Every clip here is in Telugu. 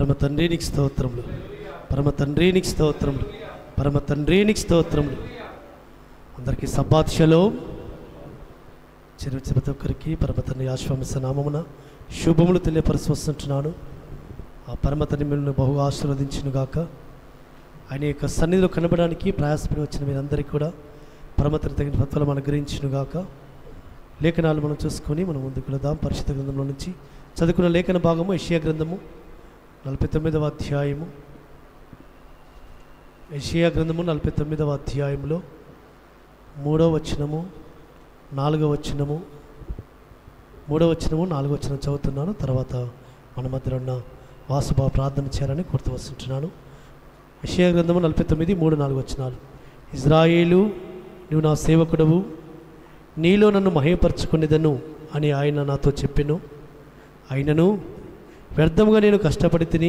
పరమ తండ్రి నీకు స్తోత్రములు, పరమ తండ్రి నీకు స్తోత్రములు, పరమ తండ్రి నీకు స్తోత్రములు. అందరికీ సబ్బాత్ షలోమ్. ప్రతి ఒక్కరికి పరమ తండ్రి ఆశ్వాస నామమున శుభములు తెలియపరుస్తూ వస్తుంటున్నాను. ఆ పరమ తండ్రి మిమ్మల్ని బహుగా ఆశీర్వదించునుగాక. ఆయన యొక్క సన్నిధిలో కనబడడానికి ప్రయాసపడి వచ్చిన మీరందరికీ కూడా పరమ తండ్రి తగిన ఫలితాలు అనుగ్రహించునుగాక. లేఖనాలు మనం చూసుకొని మనం ముందుకు వెళదాం. పరిశుద్ధ గ్రంథంలో నుంచి చదువుకున్న లేఖన భాగము యెషయా గ్రంథము 49వ అధ్యాయము. యెషయా గ్రంథము 49వ అధ్యాయంలో 3వ వచనము 4వ వచనము 3వ వచనము 4వ వచనం చదువుతున్నాను. తర్వాత మన మధ్యలో ఉన్న వాసుభావ ప్రార్థన చేయాలని కోరుతూ వస్తుంటున్నాను. యెషయా గ్రంథము 49, 3, 4 వచనాలు. ఇజ్రాయేలు, నువ్వు నా సేవకుడవు, నీలో నన్ను మహిమపరచుకునేదను అని ఆయన నాతో చెప్పెను. అయినను వ్యర్థముగా నేను కష్టపడి తిని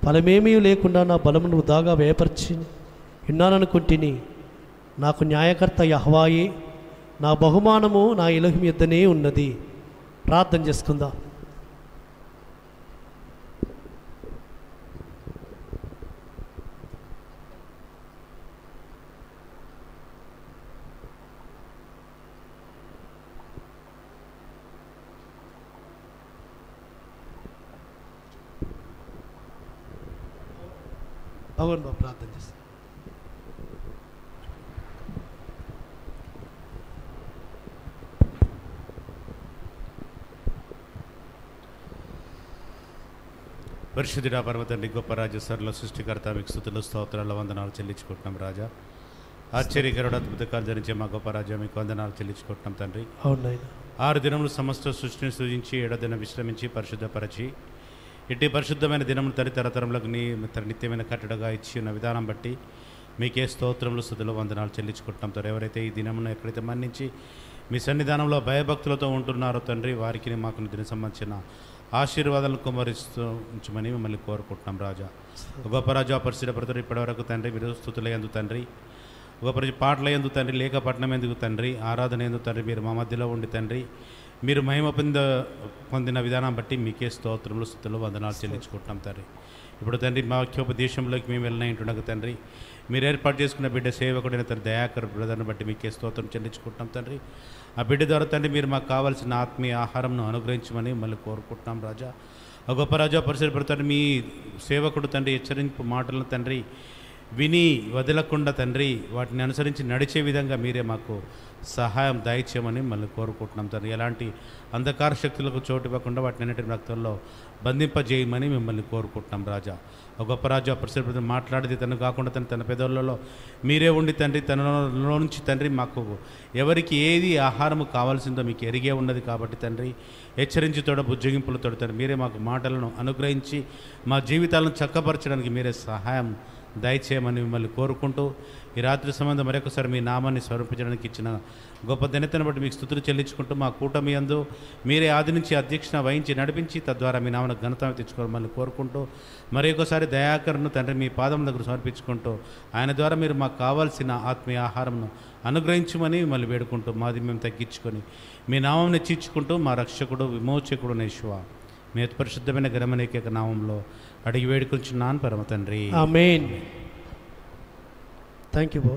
ఫలమేమీ లేకుండా నా బలమును వృధాగా వ్యయపరిచి ఉన్నాననుకుంటుని. నాకు న్యాయకర్త యెహోవాయే, నా బహుమానము నా ఎలోహిం యొద్దనే ఉన్నది. ప్రార్థన చేసుకుందాం. భగవాన్ బాబు ప్రార్థన చేస్తాం. పరిశుద్ధుడా పరమ తండ్రి, గొప్ప రాజు, సర్ల సృష్టికర్త, మీకు స్తుతులు స్తోత్రాల వందనాలు చెల్లించుకుంటున్నాం రాజా. ఆశ్చర్యకరుడు అద్భుతకాలు ధరించే మా గొప్ప రాజా, మీకు వందనాలు చెల్లించుకుంటున్నాం తండ్రి. అవునైనా 6 దినములు సమస్త సృష్టిని సృజించి 7వ దినం విశ్రమించి పరిశుద్ధపరచి ఇట్టి పరిశుద్ధమైన దినములు తరతరములకు నీ నిత్యమైన కట్టడగా ఇచ్చి ఉన్న విధానం బట్టి మీకే స్తోత్రములు స్తుతులు వందనాలు చెల్లించుకుంటున్నాం తండ్రి. ఎవరైతే ఈ దినమును ఎక్కడైతే మన్నించి మీ సన్నిధానంలో భయభక్తులతో ఉంటున్నారో తండ్రి, వారికి మాకు దీనికి సంబంధించిన ఆశీర్వాదాలను కుమ్మరిస్తూ ఉంచమని మిమ్మల్ని కోరుకుంటున్నాం రాజా. గొప్ప రాజా, పరిశుద్ధ ప్రజలు ఇప్పటివరకు తండ్రి మీరు స్తుతుల యందు తండ్రి, గొప్ప పాటల యందు తండ్రి, లేక పట్టణం ఎందుకు తండ్రి, ఆరాధన ఎందుకు తండ్రి, మీరు మా మధ్యలో ఉండి తండ్రి మీరు మహిమ పొందిన విధానం బట్టి మీకే స్తోత్రములు స్తుతులు వందనాలు చెల్లించుకుంటున్నాం తండ్రి. ఇప్పుడు తండ్రి మా వాక్యోపదేశంలోకి మేము వెళ్ళినట్టుండగా తండ్రి, మీరు ఏర్పాటు చేసుకున్న బిడ్డ సేవకుడైన తండ్రి దయాకర్ బ్రదర్ని బట్టి మీకే స్తోత్రం చెల్లించుకుంటున్నాం తండ్రి. ఆ బిడ్డ ద్వారా తండ్రి మీరు మాకు కావాల్సిన ఆత్మీయ ఆహారంను అనుగ్రహించమని మళ్ళీ కోరుకుంటున్నాం రాజా. ఆ గొప్ప రాజా, పరిసరపడతారు మీ సేవకుడు తండ్రి హెచ్చరింపు మాటలను తండ్రి విని వదలకుండా తండ్రి వాటిని అనుసరించి నడిచే విధంగా మీరే మాకు సహాయం దయచేయమని మళ్ళీ కోరుకుంటున్నాం తండ్రి. ఎలాంటి అంధకార శక్తులకు చోటు ఇవ్వకుండా వాటిని అన్నింటి రక్తంలో బంధింపజేయమని మిమ్మల్ని కోరుకుంటున్నాం రాజా. ఒక గొప్ప రాజా, పరిసర మాట్లాడితే తను కాకుండా తన పెదవులలో మీరే ఉండి తండ్రి తనలో నుంచి తండ్రి మాకు ఎవరికి ఏది ఆహారము కావాల్సిందో మీకు ఎరిగే ఉన్నది కాబట్టి తండ్రి హెచ్చరించుతోడ బుజ్జగింపులతో తండ్రి మీరే మాకు మాటలను అనుగ్రహించి మా జీవితాలను చక్కపరచడానికి మీరే సహాయం దయచేయమని మిమ్మల్ని కోరుకుంటూ ఈ రాత్రి సంబంధం మరొకసారి మీ నామాన్ని స్వరూపించడానికి ఇచ్చిన గొప్ప దినతను బట్టి మీకు స్తుతులు చెల్లించుకుంటూ మా కూటమి యందు మీరే ఆది నుంచి అధ్యక్షత వహించి నడిపించి తద్వారా మీ నామను ఘనత తెచ్చుకోవాలని కోరుకుంటూ మరొకసారి దయాకరను తండ్రి మీ పాదం దగ్గర సమర్పించుకుంటూ ఆయన ద్వారా మీరు మాకు కావాల్సిన ఆత్మీయ ఆహారంను అనుగ్రహించమని మిమ్మల్ని వేడుకుంటూ మాది మేము తగ్గించుకొని మీ నామం హెచ్చించుకుంటూ మా రక్షకుడు విమోచకుడు యేషువా మీ పరిశుద్ధమైన ఘనమనేక నామంలో అడిగి వేడుకొంచున్నాను పరమ తండ్రి. ఆమేన్. థ్యాంక్ యూ బో.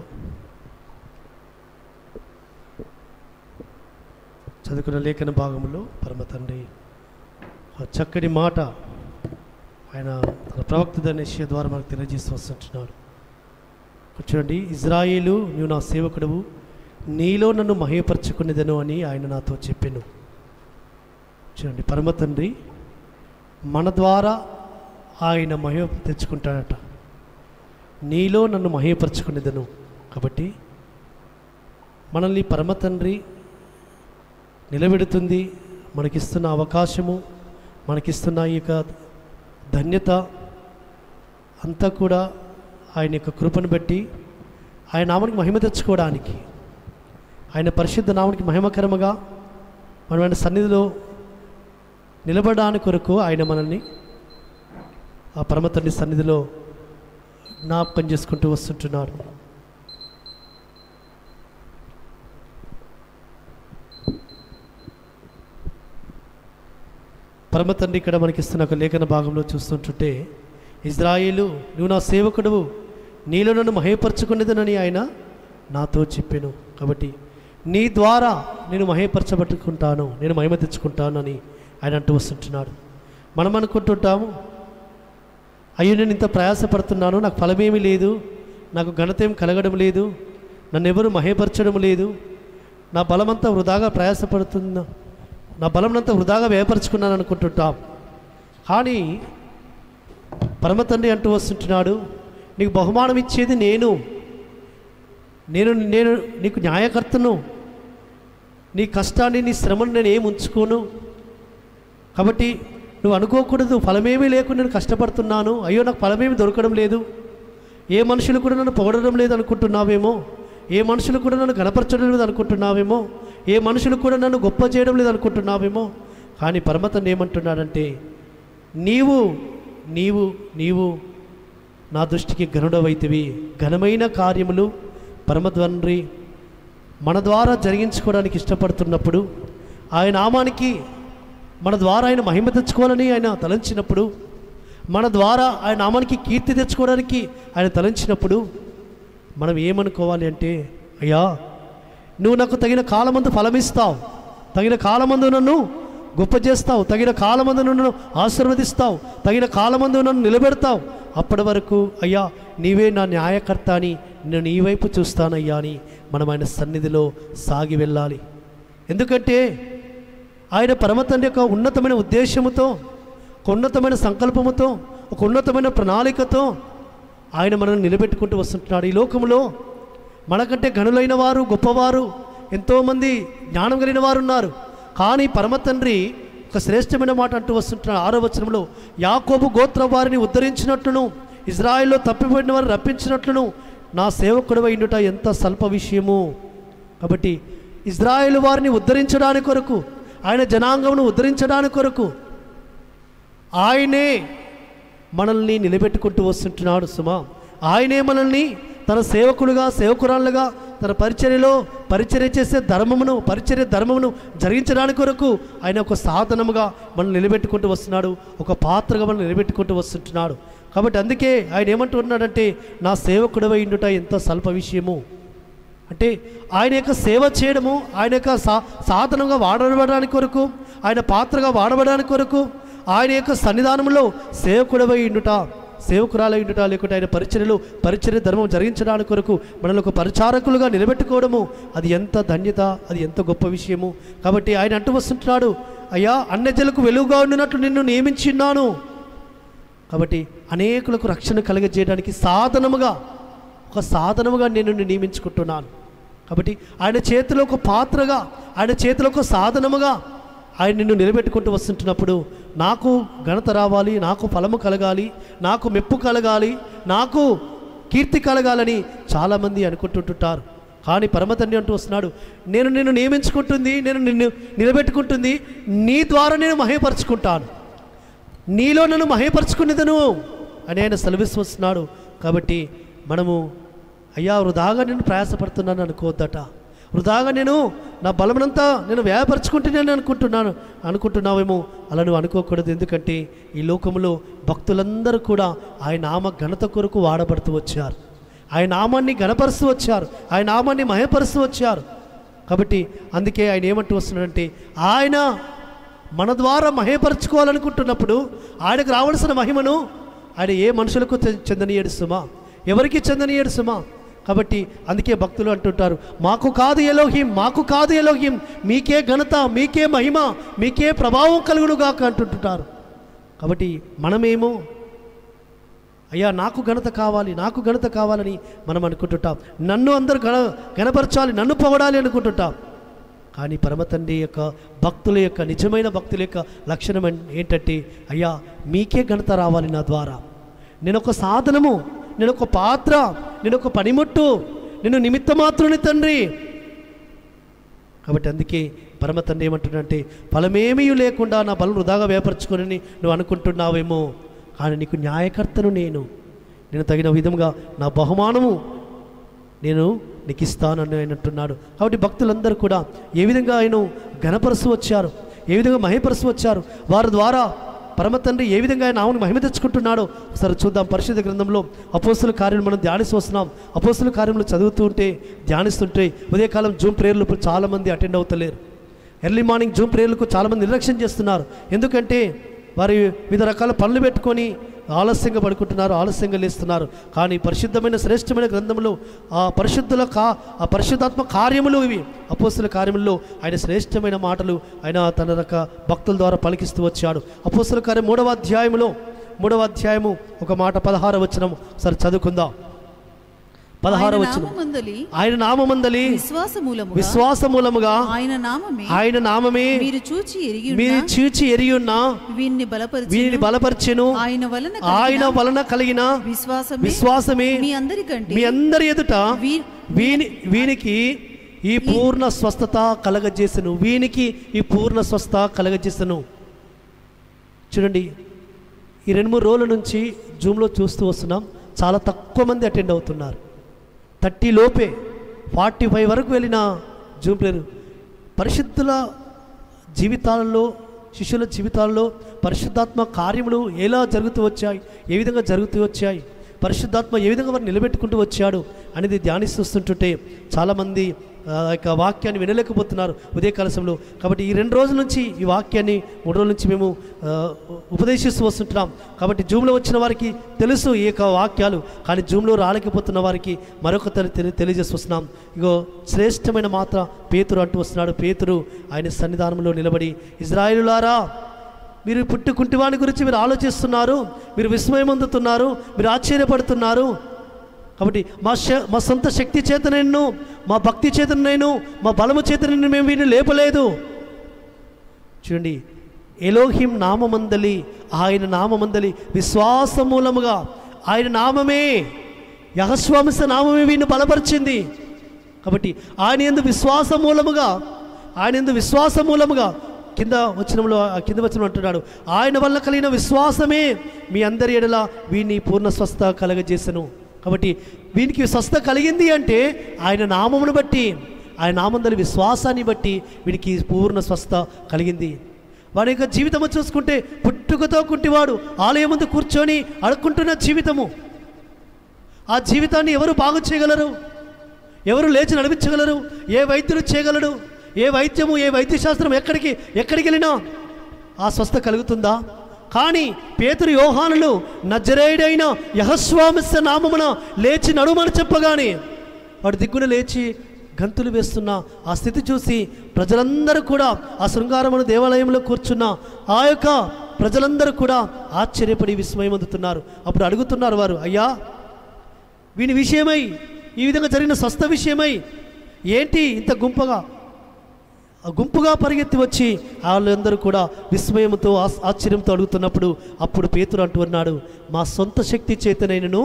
చదువుకున్న లేఖన భాగంలో పరమ తండ్రి ఆ చక్కటి మాట ఆయన తన ప్రవక్త యెషయా ద్వారా మనకు తెలియజేస్తూ వస్తుంటున్నాడు. చూడండి, ఇజ్రాయేలు, నువ్వు నా సేవకుడవు, నీలో నన్ను మహిమపరచుకునేదను అని ఆయన నాతో చెప్పెను. చూడండి, పరమ తండ్రి మన ద్వారా ఆయన మహిమ తెచ్చుకుంటాడట. నీలో నన్ను మహిమపరచుకునేదను. కాబట్టి మనల్ని పరమ తండ్రి నిలబెడుతుంది. మనకిస్తున్న అవకాశము, మనకిస్తున్న ఈ యొక్క ధన్యత అంతా కూడా ఆయన యొక్క కృపను బట్టి ఆయన నామానికి మహిమ తెచ్చుకోవడానికి, ఆయన పరిశుద్ధ నామానికి మహిమకరముగా మనం ఆయన సన్నిధిలో నిలబడడానికి కొరకు ఆయన మనల్ని ఆ పరమ తండ్రి సన్నిధిలో జ్ఞాపకం చేసుకుంటూ వస్తుంటున్నారు. పరమ తండ్రి ఇక్కడ మనకిస్తున్న ఒక లేఖన భాగంలో చూస్తుంటుంటే, ఇజ్రాయేలు నువ్వు నా సేవకుడువు, నీలో నన్ను మహేపరచుకునేదనని ఆయన నాతో చెప్పాను. కాబట్టి నీ ద్వారా నేను మహేపరచబట్టుకుంటాను, నేను మహిమ తెచ్చుకుంటాను అని ఆయన అంటూ వస్తుంటున్నాడు. మనం అనుకుంటుంటాము, అయ్యో నేను ఇంత ప్రయాసపడుతున్నాను, నాకు ఫలమేమీ లేదు, నాకు ఘనతేం కలగడం లేదు, నన్ను ఎవరు మహేపరచడం లేదు, నా బలమంతా వృధాగా ప్రయాసపడుతున్నా, నా బలమంతా వృధాగా వ్యయపరుచుకున్నాను అనుకుంటుంటాం. కానీ పరమ తండ్రి అంటూ వస్తుంటున్నాడు, నీకు బహుమానం ఇచ్చేది నేను నేను నేను నీకు న్యాయకర్తను, నీ కష్టాన్ని నీ శ్రమను నేను ఏమి ఉంచుకోను. కాబట్టి నువ్వు అనుకోకూడదు ఫలమేమీ లేకుండా నేను కష్టపడుతున్నాను, అయ్యో నాకు ఫలమేమి దొరకడం లేదు, ఏ మనుషులు కూడా నన్ను పొగడడం లేదు అనుకుంటున్నావేమో, ఏ మనుషులు కూడా నన్ను గణపరచడం లేదు అనుకుంటున్నావేమో, ఏ మనుషులు కూడా నన్ను గొప్ప చేయడం లేదు అనుకుంటున్నావేమో. కానీ పరమతండ్రి ఏమంటున్నాడంటే, నీవు నీవు నీవు నా దృష్టికి ఘనుడవైతివి. ఘనమైన కార్యములు పరమతండ్రి మన ద్వారా జరిగించుకోవడానికి ఇష్టపడుతున్నప్పుడు, ఆయన నామానికి మన ద్వారా ఆయన మహిమ తెచ్చుకోవాలని ఆయన తలంచినప్పుడు, మన ద్వారా ఆయన నామానికి కీర్తి తెచ్చుకోవడానికి ఆయన తలంచినప్పుడు మనం ఏమనుకోవాలి అంటే, అయ్యా నువ్వు నాకు తగిన కాలమందు ఫలమిస్తావు, తగిన కాలమందు నన్ను గొప్ప చేస్తావు, తగిన కాలమందు నన్ను ఆశీర్వదిస్తావు, తగిన కాలమందు నన్ను నిలబెడతావు. అప్పటి వరకు అయ్యా నీవే నా న్యాయకర్త అని నేను నీ వైపు చూస్తానయ్యా అని మనం ఆయన సన్నిధిలో సాగి వెళ్ళాలి. ఎందుకంటే ఆయన పరమతండ్రి యొక్క ఉన్నతమైన ఉద్దేశముతో, ఒక ఉన్నతమైన సంకల్పముతో, ఒక ఉన్నతమైన ప్రణాళికతో ఆయన మనల్ని నిలబెట్టుకుంటూ వస్తుంటున్నాడు. ఈ లోకంలో మనకంటే గనులైన వారు, గొప్పవారు, ఎంతోమంది జ్ఞానం కలిగిన వారు ఉన్నారు. కానీ పరమతండ్రి ఒక శ్రేష్టమైన మాట అంటూ వస్తుంటున్నాడు 6వ వచనంలో, యాకోబు గోత్ర వారిని ఉద్ధరించినట్లును, ఇజ్రాయెల్లో తప్పిపోయిన వారిని రప్పించినట్లును నా సేవకుడవై ఉండుట ఎంత స్వల్ప విషయము. కాబట్టి ఇజ్రాయేలు వారిని ఉద్ధరించడానికి కొరకు, ఆయన జనాంగమును ఉద్ధరించడానికి కొరకు ఆయనే మనల్ని నిలబెట్టుకుంటూ వస్తుంటున్నాడు సుమా. ఆయనే మనల్ని తన సేవకులుగా, సేవకురాళ్ళుగా, తన పరిచర్య చేసే పరిచర్య ధర్మమును జరిగించడానికి కొరకు ఆయన ఒక సాధనముగా మనల్ని నిలబెట్టుకుంటూ వస్తున్నాడు, ఒక పాత్రగా మనల్ని నిలబెట్టుకుంటూ వస్తుంటున్నాడు. కాబట్టి అందుకే ఆయన ఏమంటున్నాడంటే, నా సేవకుడవై ఉండుట ఎంత స్వల్ప విషయము. అంటే ఆయన యొక్క సేవ చేయడము, ఆయన యొక్క సాధనంగా వాడబడడానికి కొరకు, ఆయన పాత్రగా వాడబడడానికి కొరకు, ఆయన యొక్క సన్నిధానంలో సేవకుడవై ఉండుట, సేవకురాలై ఉండుట, లేకుంటే ఆయన పరిచర్య ధర్మం జరిగించడానికి కొరకు మనల్ని ఒక పరిచారకులుగా నిలబెట్టుకోవడము, అది ఎంత ధన్యత, అది ఎంత గొప్ప విషయము. కాబట్టి ఆయన అంటూ వస్తుంటున్నాడు, అయ్యా అన్యజనులకు వెలుగుగా ఉండినట్లు నిన్ను నియమించున్నాను. కాబట్టి అనేకులకు రక్షణ కలగజేయడానికి ఒక సాధనముగా నేను నియమించుకుంటున్నాను. కాబట్టి ఆయన చేతిలో ఒక పాత్రగా, ఆయన చేతిలో ఒక సాధనముగా ఆయన నిన్ను నిలబెట్టుకుంటూ వస్తుంటున్నప్పుడు నాకు ఘనత రావాలి, నాకు ఫలము కలగాలి, నాకు మెప్పు కలగాలి, నాకు కీర్తి కలగాలని చాలామంది అనుకుంటుంటారు. కానీ పరమతండ్రి అంటూ వస్తున్నాడు, నేను నిన్ను నియమించుకుంటుంది, నేను నిన్ను నిలబెట్టుకుంటుంది, నీ ద్వారా నేను మహేపరుచుకుంటాను, నీలో నన్ను మహేపరుచుకునేదను అని ఆయన సెలవిస్తూ వస్తున్నాడు. కాబట్టి మనము అయ్యా వృధాగా నేను ప్రయాసపడుతున్నాను అనుకోవద్దట, వృధాగా నేను నా బలమనంతా నేను వ్యాపరుచుకుంటున్నాను అనుకుంటున్నావేమో, అలా నువ్వు అనుకోకూడదు. ఎందుకంటే ఈ లోకంలో భక్తులందరూ కూడా ఆయన నామ ఘనత కొరకు వాడబడుతూ వచ్చారు, ఆయన నామాన్ని ఘనపరుస్తూ వచ్చారు, ఆయన నామాన్ని మహేపరుస్తూ వచ్చారు. కాబట్టి అందుకే ఆయన ఏమంటూ వస్తున్నాడంటే, ఆయన మన ద్వారా మహేపరుచుకోవాలనుకుంటున్నప్పుడు ఆయనకు రావాల్సిన మహిమను ఆయన ఏ మనుషులకు చెందనీయడు సుమా, ఎవరికి చెందనీయడు సుమా. కాబట్టి అందుకే భక్తులు అంటుంటారు, మాకు కాదు ఎలోహిం, మీకే ఘనత, మీకే మహిమ, మీకే ప్రభావం కలుగునుగాక అంటుంటారు. కాబట్టి మనమేమో అయ్యా నాకు ఘనత కావాలని మనం అనుకుంటుంటాం, నన్ను అందరూ గణపరచాలి, నన్ను పొగడాలి అనుకుంటుంటాం. కానీ పరమతండ్రి యొక్క భక్తుల యొక్క నిజమైన భక్తుల యొక్క లక్షణం ఏంటంటే, అయ్యా మీకే ఘనత రావాలి నా ద్వారా, నేను ఒక సాధనము, నేను ఒక పాత్ర, నేను ఒక పనిముట్టు, నేను నిమిత్త మాత్రుని తండ్రి. కాబట్టి అందుకే పరమతండ్రి ఏమంటున్నాడంటే, ఫలమేమీ లేకుండా నా బలం వృధాగా వ్యాపరుచుకొని నువ్వు అనుకుంటున్నావేమో, కానీ నీకు న్యాయకర్తను నేను తగిన విధంగా నా బహుమానము నేను నీకు ఇస్తానని ఆయన అంటున్నాడు. కాబట్టి భక్తులందరూ కూడా ఏ విధంగా ఆయన ఘనపరుస్తూ వచ్చారు, ఏ విధంగా మహిమపరుస్తూ వచ్చారు, వారి ద్వారా పరమ తండ్రి ఏ విధంగా ఆయన నామమును మహిమ తెచ్చుకుంటున్నాడో ఒకసారి చూద్దాం. పరిశుద్ధ గ్రంథంలో అపోస్తుల కార్యం మనం ధ్యానిస్తూ వస్తున్నాం. అపోస్తుల కార్యంలో చదువుతూ ఉంటే, ధ్యానిస్తుంటే ఉదయకాలం జూమ్ ప్రేయర్లు ఇప్పుడు చాలామంది అటెండ్ అవుతలేరు. ఎర్లీ మార్నింగ్ జూమ్ ప్రేయర్లకు చాలామంది నిర్లక్ష్యం చేస్తున్నారు. ఎందుకంటే వారి వివిధ రకాల పనులు పెట్టుకొని ఆలస్యంగా పడుకుంటున్నారు, ఆలస్యంగా లేస్తున్నారు. కానీ పరిశుద్ధమైన శ్రేష్టమైన గ్రంథంలో ఆ పరిశుద్ధాత్మ కార్యములు ఇవి. అపోస్తుల కార్యముల్లో ఆయన శ్రేష్టమైన మాటలు ఆయన తన భక్తుల ద్వారా పలికిస్తూ వచ్చాడు. అపోస్తుల కార్యం 3వ అధ్యాయము ఒక మాట 16వ వచనం సరే చదువుకుందాం. 16వ వచనం, ఆయన నామమందలి విశ్వాసమూలముగా ఆయన నామమే మీరు చూచి ఎరియున్న వీరిని బలపరిచెను. ఆయన వలన కలిగిన విశ్వాసమే మీ అందరి ఎదుట వీనికి ఈ పూర్ణ స్వస్థత కలగజేసెను. వీనికి ఈ పూర్ణ స్వస్థత కలగజేసెను. చూడండి, ఈ 2-3 రోజుల నుంచి జూమ్లో చూస్తూ వస్తున్నాం. చాలా తక్కువ మంది అటెండ్ అవుతున్నారు. 30 లోపే 45 వరకు వెళ్ళిన జూమ్ ప్రేయర్. పరిశుద్ధుల జీవితాలలో, శిష్యుల జీవితాల్లో పరిశుద్ధాత్మ కార్యములు ఎలా జరుగుతూ వచ్చాయి, ఏ విధంగా జరుగుతూ వచ్చాయి, పరిశుద్ధాత్మ ఏ విధంగా వారు నిలబెట్టుకుంటూ వచ్చాడు అనేది ధ్యానిస్తుంటుంటే చాలామంది యొక్క వాక్యాన్ని వినలేకపోతున్నారు ఉదయకాలశంలో. కాబట్టి ఈ 2 రోజుల నుంచి ఈ వాక్యాన్ని 3 రోజుల నుంచి మేము ఉపదేశిస్తూ వస్తుంటున్నాం. కాబట్టి జూమ్లో వచ్చిన వారికి తెలుసు ఈ యొక్క వాక్యాలు, కానీ జూమ్లో రాలేకపోతున్న వారికి మరొక తెలియజేసి వస్తున్నాం. ఇగో శ్రేష్టమైన మాత్ర పేతురు అంటూ వస్తున్నాడు. పేతురు ఆయన సన్నిధానంలో నిలబడి, ఇజ్రాయేలులారా, మీరు పుట్టుకుంటివాని గురించి మీరు ఆలోచిస్తున్నారు, మీరు విస్మయం పొందుతున్నారు, మీరు ఆశ్చర్యపడుతున్నారు. కాబట్టి మా సొంత శక్తి చేత నేను, మా భక్తి చేత నేను, మా బలము చేత నేను మేము వీరిని లేపలేదు. చూడండి, ఎలోహిం నామమందలి, ఆయన నామమందలి విశ్వాసమూలముగా ఆయన నామమే, యెహోవా నామమే వీరిని బలపరిచింది. కాబట్టి ఆయన యందు విశ్వాసమూలముగా కింద వచనం అంటున్నాడు, ఆయన వల్ల కలిగిన విశ్వాసమే మీ అందరి ఎడల వీరిని పూర్ణ స్వస్థ కలగజేసెను. కాబట్టి వీనికి స్వస్థ కలిగింది అంటే ఆయన నామమును బట్టి, ఆయన నామందలి విశ్వాసాన్ని బట్టి వీనికి పూర్ణ స్వస్థ కలిగింది. వాడి యొక్క జీవితము చూసుకుంటే పుట్టుకతో కుంటివాడు ఆలయం ముందు కూర్చొని అడుక్కుంటున్న జీవితము. ఆ జీవితాన్ని ఎవరు బాగు చేయగలరు? ఎవరు లేచి నడిపించగలరు? ఏ వైద్యులు చేయగలడు? ఏ వైద్యము, ఏ వైద్యశాస్త్రం ఎక్కడికి వెళ్ళినా ఆ స్వస్థ కలుగుతుందా? కానీ పేతురు, యోహానులు నజరేయుడైన యెహోవా నామమున లేచి నడుమని చెప్పగానే వాడు దిగ్గున లేచి గంతులు వేస్తున్న ఆ స్థితి చూసి ప్రజలందరూ కూడా, ఆ శృంగారమున దేవాలయంలో కూర్చున్న ఆ యొక్క ప్రజలందరూ కూడా ఆశ్చర్యపడి విస్మయం పొందుతున్నారు. అప్పుడు అడుగుతున్నారు వారు, అయ్యా, వీని విషయమై, ఈ విధంగా జరిగిన స్వస్థ విషయమై ఏంటి ఇంత గుంపుగా పరిగెత్తి వచ్చి వాళ్ళందరూ కూడా విస్మయంతో ఆశ్చర్యంతో అడుగుతున్నప్పుడు అప్పుడు పేతురు అంటూ ఉన్నాడు, మా సొంత శక్తి చేతనైనను,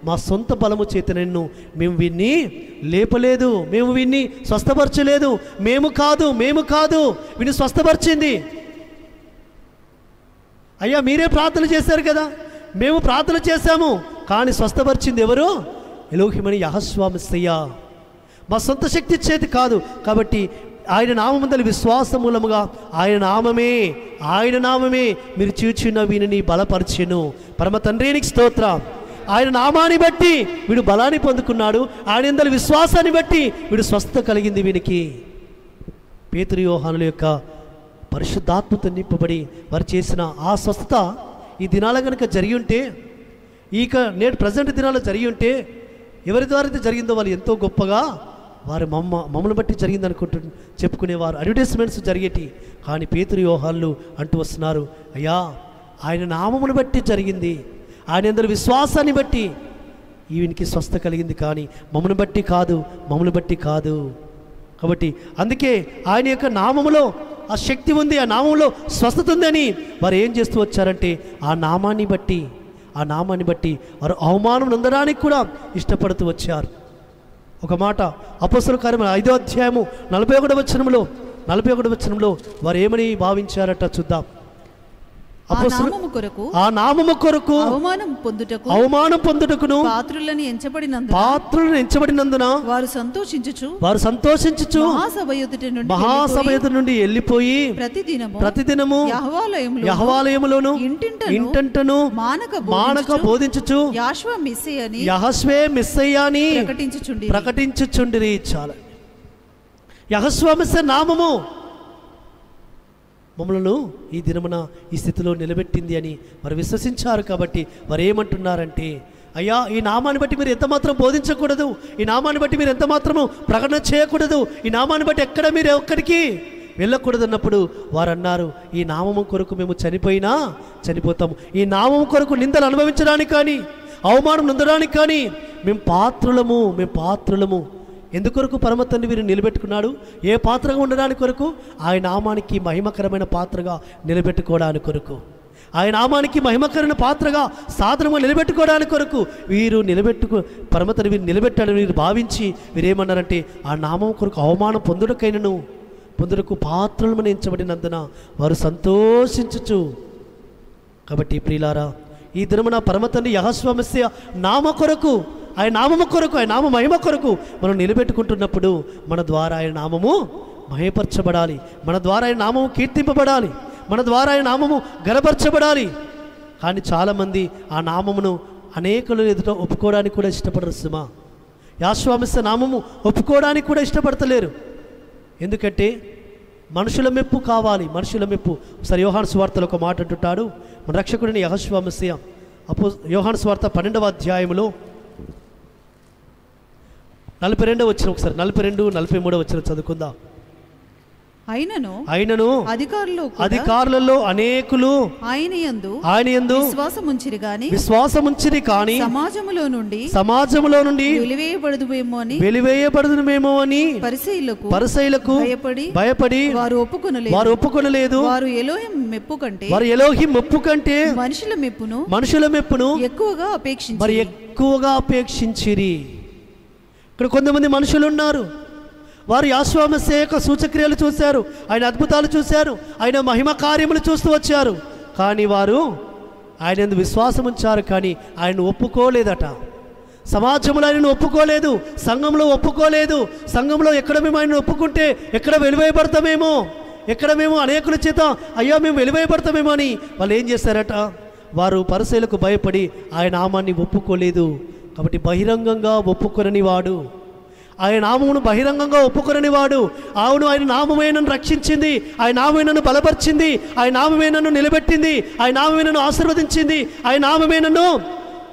మా సొంత బలము చేతనైనను మేము వీన్ని లేపలేదు, మేము వీన్ని స్వస్థపరచలేదు. మేము కాదు వీన్ని స్వస్థపరిచింది. అయ్యా, మీరే ప్రార్థన చేశారు కదా, మేము ప్రార్థన చేశాము, కానీ స్వస్థపరిచింది ఎవరు? ఎలోహిమని యెహోవా, మా సొంత శక్తి చేతి కాదు. కాబట్టి ఆయన నామమందలి విశ్వాసమూలముగా ఆయన నామమే మీరు చూచిన వీనిని బలపరిచెను. పరమ తండ్రికి స్తోత్రం. ఆయన నామాన్ని బట్టి వీడు బలాన్ని పొందుకున్నాడు, ఆయన యందలి విశ్వాసాన్ని బట్టి వీడు స్వస్థ కలిగింది వీనికి. పేతురు, యోహానుల యొక్క పరిశుద్ధాత్మతో నింపబడి వారు చేసిన ఆ స్వస్థత ఈ దినాల కనుక జరిగి ఉంటే, నేడు ప్రజెంట్ దినాల్లో జరిగి ఉంటే, ఎవరి ద్వారా అయితే జరిగిందో వాళ్ళు ఎంతో గొప్పగా వారు మమ్మల్ని బట్టి జరిగింది చెప్పుకునేవారు, అడ్వర్టైజ్మెంట్స్ జరిగేటి. కానీ పేతురు, యోహానులు అంటూ వస్తున్నారు, అయ్యా, ఆయన నామమును బట్టి జరిగింది, ఆయన అందరి విశ్వాసాన్ని బట్టి ఈయనకి స్వస్థ కలిగింది, కానీ మమ్మల్ని బట్టి కాదు. కాబట్టి అందుకే ఆయన యొక్క నామములో ఆ శక్తి ఉంది, ఆ నామంలో స్వస్థత ఉందని వారు ఏం చేస్తూ వచ్చారంటే ఆ నామాన్ని బట్టి వారు అవమానం పొందడానికి కూడా ఇష్టపడుతూ వచ్చారు. ఒక మాట అపోస్తలుల కార్యములు 5వ అధ్యాయము 41వ వచనంలో వారు ఏమని భావించారట చూద్దాం. ఆ నామము కొరకు ఆ నామము కొరకు అవమానం పొందుటకును పాత్రులను ఎంచబడినందున వారు సంతోషించుచు మహాసభ ఎదుట నుండి వెళ్ళిపోయి ప్రతిదినము యెహోవాలయములోను ఇంటంటను మానక బోధించుచు యెహోవే మెస్సయ్య అని ప్రకటించుచుండిరి. చాలా యెహోవా మెస్సయ్య నామము మమ్మలను ఈ దినమున ఈ స్థితిలో నిలబెట్టింది అని వారు విశ్వసించారు. కాబట్టి వారు ఏమంటున్నారంటే, అయ్యా ఈ నామాన్ని బట్టి మీరు ఎంత మాత్రం బోధించకూడదు, ఈ నామాన్ని బట్టి మీరు ఎంత మాత్రము ప్రకటన చేయకూడదు, ఈ నామాన్ని బట్టి మీరు ఎక్కడికి వెళ్ళకూడదు అన్నప్పుడు వారు అన్నారు, ఈ నామము కొరకు మేము చనిపోతాము, ఈ నామము కొరకు నిందలు అనుభవించడానికి కానీ అవమానం నొందడానికి కానీ మేము పాత్రులము. ఎందుకొరకు పరమ తండ్రి వీరు నిలబెట్టుకున్నాడు? ఏ పాత్రగా ఉండడానికి కొరకు? ఆయన నామానికి మహిమకరమైన పాత్రగా నిలబెట్టుకోవడానికి కొరకు, ఆయన నామానికి మహిమకరమైన పాత్రగా సాధనగా నిలబెట్టుకోవడానికి కొరకు వీరు పరమ తండ్రి వీరు నిలబెట్టాడని వీరు భావించి వీరేమన్నారంటే, ఆ నామం కొరకు అవమానం పొందుటకు పాత్రలను ఎంచబడినందున వారు సంతోషించుచు. కాబట్టి ప్రియులారా, ఈ దినమున పరమ తండ్రి యెహోవా మెస్సయ్య నామ కొరకు, ఆయన నామము కొరకు, ఆయన నామ మహిమ కొరకు మనం నిలబెట్టుకుంటున్నప్పుడు మన ద్వారా ఆయన నామము మహిమపరచబడాలి, మన ద్వారా ఆయన నామము కీర్తింపబడాలి, మన ద్వారా ఆయన నామము గణపరచబడాలి. కానీ చాలామంది ఆ నామమును అనేకులు ఎదుట ఒప్పుకోవడానికి కూడా ఇష్టపడరు. సుమా, యెహోవా మెస్సయ్య నామము ఒప్పుకోవడానికి కూడా ఇష్టపడతలేరు. ఎందుకంటే మనుషుల మెప్పు కావాలి, మనుషుల మెప్పు. ఒకసారి యోహాను సువార్తలో ఒక మాట అంటుంటాడు మన రక్షకుడిని యెహోవా మెస్సయ్య. యోహాను సువార్త 12వ అధ్యాయంలో 42వ వచనం, ఒకసారి 42, 43వ వచనం చదువుకుందాం. అయినను అధికారులలో అనేకులు ఆయన యందు విశ్వాసముంచిరి గాని సమాజములో నుండి వెలివేయబడుదుమేమో అని పరిసయ్యులకు భయపడి వారు ఒప్పుకొనలేదు. వారు ఎలోహిం మెప్పు కంటే మనుషుల మెప్పును ఎక్కువగా అపేక్షించిరి. ఇక్కడ కొంతమంది మనుషులు ఉన్నారు, వారు యెహోవా మెస్సయ్య యొక్క సూచక్రియలు చూశారు, ఆయన అద్భుతాలు చూశారు, ఆయన మహిమ కార్యములు చూస్తూ వచ్చారు. కానీ వారు ఆయన యందు విశ్వాసం ఉంచారు, కానీ ఆయన ఒప్పుకోలేదట. సమాజంలో ఆయనను ఒప్పుకోలేదు, సంఘంలో ఒప్పుకోలేదు. సంఘంలో ఎక్కడ మేము ఆయన ఒప్పుకుంటే ఎక్కడ వెలివేయబడతామేమో, ఎక్కడ మేము అనేకుల చేత అయ్యా మేము వెలివేయబడతామేమో అని వాళ్ళు ఏం చేశారట, వారు పరిసయ్యులకు భయపడి ఆయన నామాన్ని ఒప్పుకోలేదు. కాబట్టి బహిరంగంగా ఒప్పుకొనని వాడు, ఆయన నామమును బహిరంగంగా ఒప్పుకొనని వాడు, అవును ఆయన నామమే నన్ను రక్షించింది, ఆయన నామమే నన్ను బలపరిచింది, ఆయన నామమే నన్ను నిలబెట్టింది, ఆయన నామమే నన్ను ఆశీర్వదించింది, ఆయన నామమే నన్ను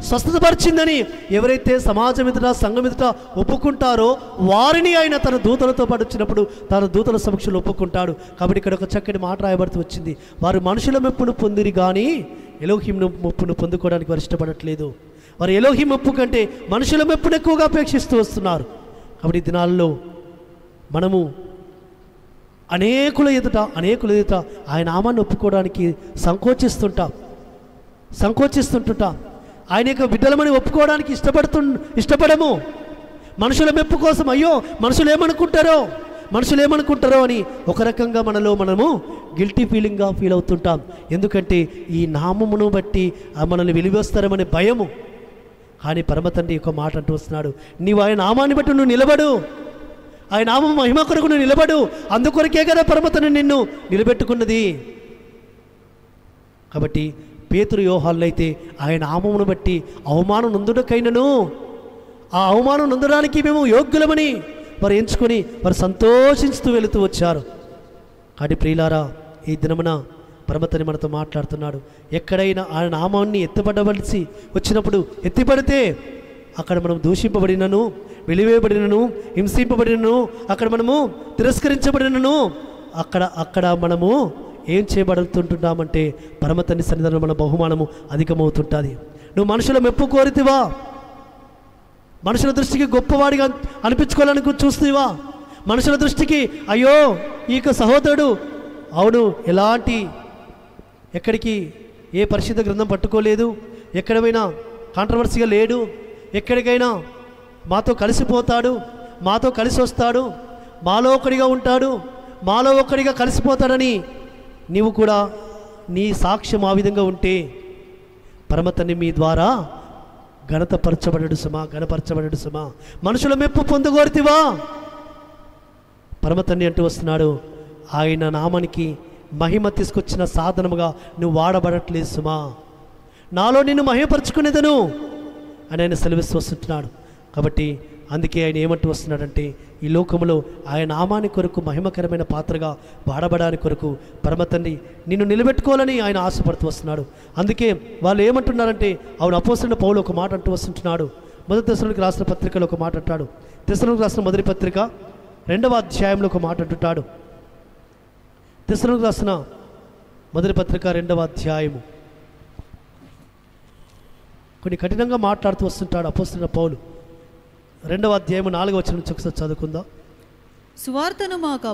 స్వస్థతపరిచిందని ఎవరైతే సమాజం ఎదుట సంఘం ఎదుట ఒప్పుకుంటారో వారిని ఆయన తన దూతలతో పాటు వచ్చినప్పుడు తన దూతల సమక్షంలో ఒప్పుకుంటాడు. కాబట్టి ఇక్కడ ఒక చక్కటి మాట రాయబడుతూ వచ్చింది, వారు మనుషుల మెప్పును పొందిరి కానీ ఎలోహిం మెప్పును పొందుకోవడానికి వారు ఇష్టపడట్లేదు. వారు ఎలోహిం మెప్పు కంటే మనుషుల మెప్పును ఎక్కువగా అపేక్షిస్తూ వస్తున్నారు. కాబట్టి ఈ దినాల్లో మనము అనేకుల ఎదుట ఆయన నామాన్ని ఒప్పుకోవడానికి సంకోచిస్తుంటాం. ఆయన యొక్క బిడ్డలమని ఒప్పుకోవడానికి ఇష్టపడము. మనుషుల మెప్పు కోసం అయ్యో మనుషులు ఏమనుకుంటారో అని ఒక రకంగా మనము గిల్టీ ఫీలింగ్గా ఫీల్ అవుతుంటాం. ఎందుకంటే ఈ నామమును బట్టి మనల్ని వెలివేస్తారమనే భయము. కానీ పరమ తండ్రి ఒక మాట అంటూ వస్తున్నాడు, నీవు ఆయన నామాన్ని బట్టి నువ్వు నిలబడు, ఆయన నామం మహిమ కొరకు నువ్వు నిలబడు. అందుకొరకే కదా పరమ తండ్రి నిన్ను నిలబెట్టుకున్నది. కాబట్టి పేతురు యోహానులు అయితే ఆయన నామమును బట్టి అవమానం నొందుటకైనను ఆ అవమానం నొందడానికి మేము యోగ్యులమని వారు ఎంచుకొని వారు సంతోషిస్తూ వెళుతూ వచ్చారు. కాబట్టి ప్రియులారా, ఈ దినమున పరమతని మనతో మాట్లాడుతున్నాడు. ఎక్కడైనా ఆయన నామాన్ని ఎత్తబడవలసి వచ్చినప్పుడు ఎత్తిపడితే అక్కడ మనం దూషింపబడినను, వెలివేయబడినను, హింసింపబడినను, అక్కడ మనము తిరస్కరించబడినను, అక్కడ మనము ఏం చేయబడుతుంటున్నామంటే పరమతని సన్నిధానంలో మన బహుమానము అధికమవుతుంటుంది. నువ్వు మనుషుల మెప్పు కోరితివా, మనుషుల దృష్టికి గొప్పవాడిగా అనిపించుకోవాలని చూస్తేవా, మనుషుల దృష్టికి అయ్యో ఈ సహోదరుడు అవును ఎక్కడికి ఏ పరిశుద్ధ గ్రంథం పట్టుకోలేదు, ఎక్కడైనా కాంట్రవర్సీగా లేడు, ఎక్కడికైనా మాతో కలిసిపోతాడు, మాతో కలిసి వస్తాడు, మాలో ఒకడిగా ఉంటాడు, మాలో ఒకడిగా కలిసిపోతాడని నీవు కూడా నీ సాక్ష్యం ఆ విధంగా ఉంటే పరమతండ్రి మీ ద్వారా గణపరచబడడు సుమా. మనుషుల మెప్పు పొందగోరితివా? పరమతండ్రి అంటూ వస్తున్నాడు, ఆయన నామానికి మహిమ తీసుకొచ్చిన సాధనముగా నువ్వు వాడబడట్లేదు సుమా. నాలో నిన్ను మహిమపరచుకునేదను అని ఆయన సెలవిస్తూ వస్తుంటున్నాడు. కాబట్టి అందుకే ఆయన ఏమంటూ వస్తున్నాడంటే, ఈ లోకంలో ఆయన నామాని కొరకు మహిమకరమైన పాత్రగా వాడబడానికి కొరకు పరమతండ్రి నిన్ను నిలబెట్టుకోవాలని ఆయన ఆశపడుతూ వస్తున్నాడు. అందుకే వాళ్ళు ఏమంటున్నారంటే, అవును అపోస్తలుడైన పౌలు ఒక మాట అంటూ వస్తుంటున్నాడు. మొదటి తెస్సలోనికీయులకు రాసిన పత్రికలో ఒక మాట అంటాడు. తెస్సలోనికీయులకు రాసిన మొదటి పత్రిక 2వ అధ్యాయంలో ఒక మాట అంటుంటాడు. తెస్సలోనికీయులకు రాసిన మొదటి పత్రిక 2వ అధ్యాయము కొన్ని కఠినంగా మాట్లాడుతూ వస్తుంటాడు అపోస్తలుడైన పౌలు. 2వ అధ్యాయము 4వ వచనం నుంచి ఒకసారి చదువుకుందాం. సువార్తను మాకు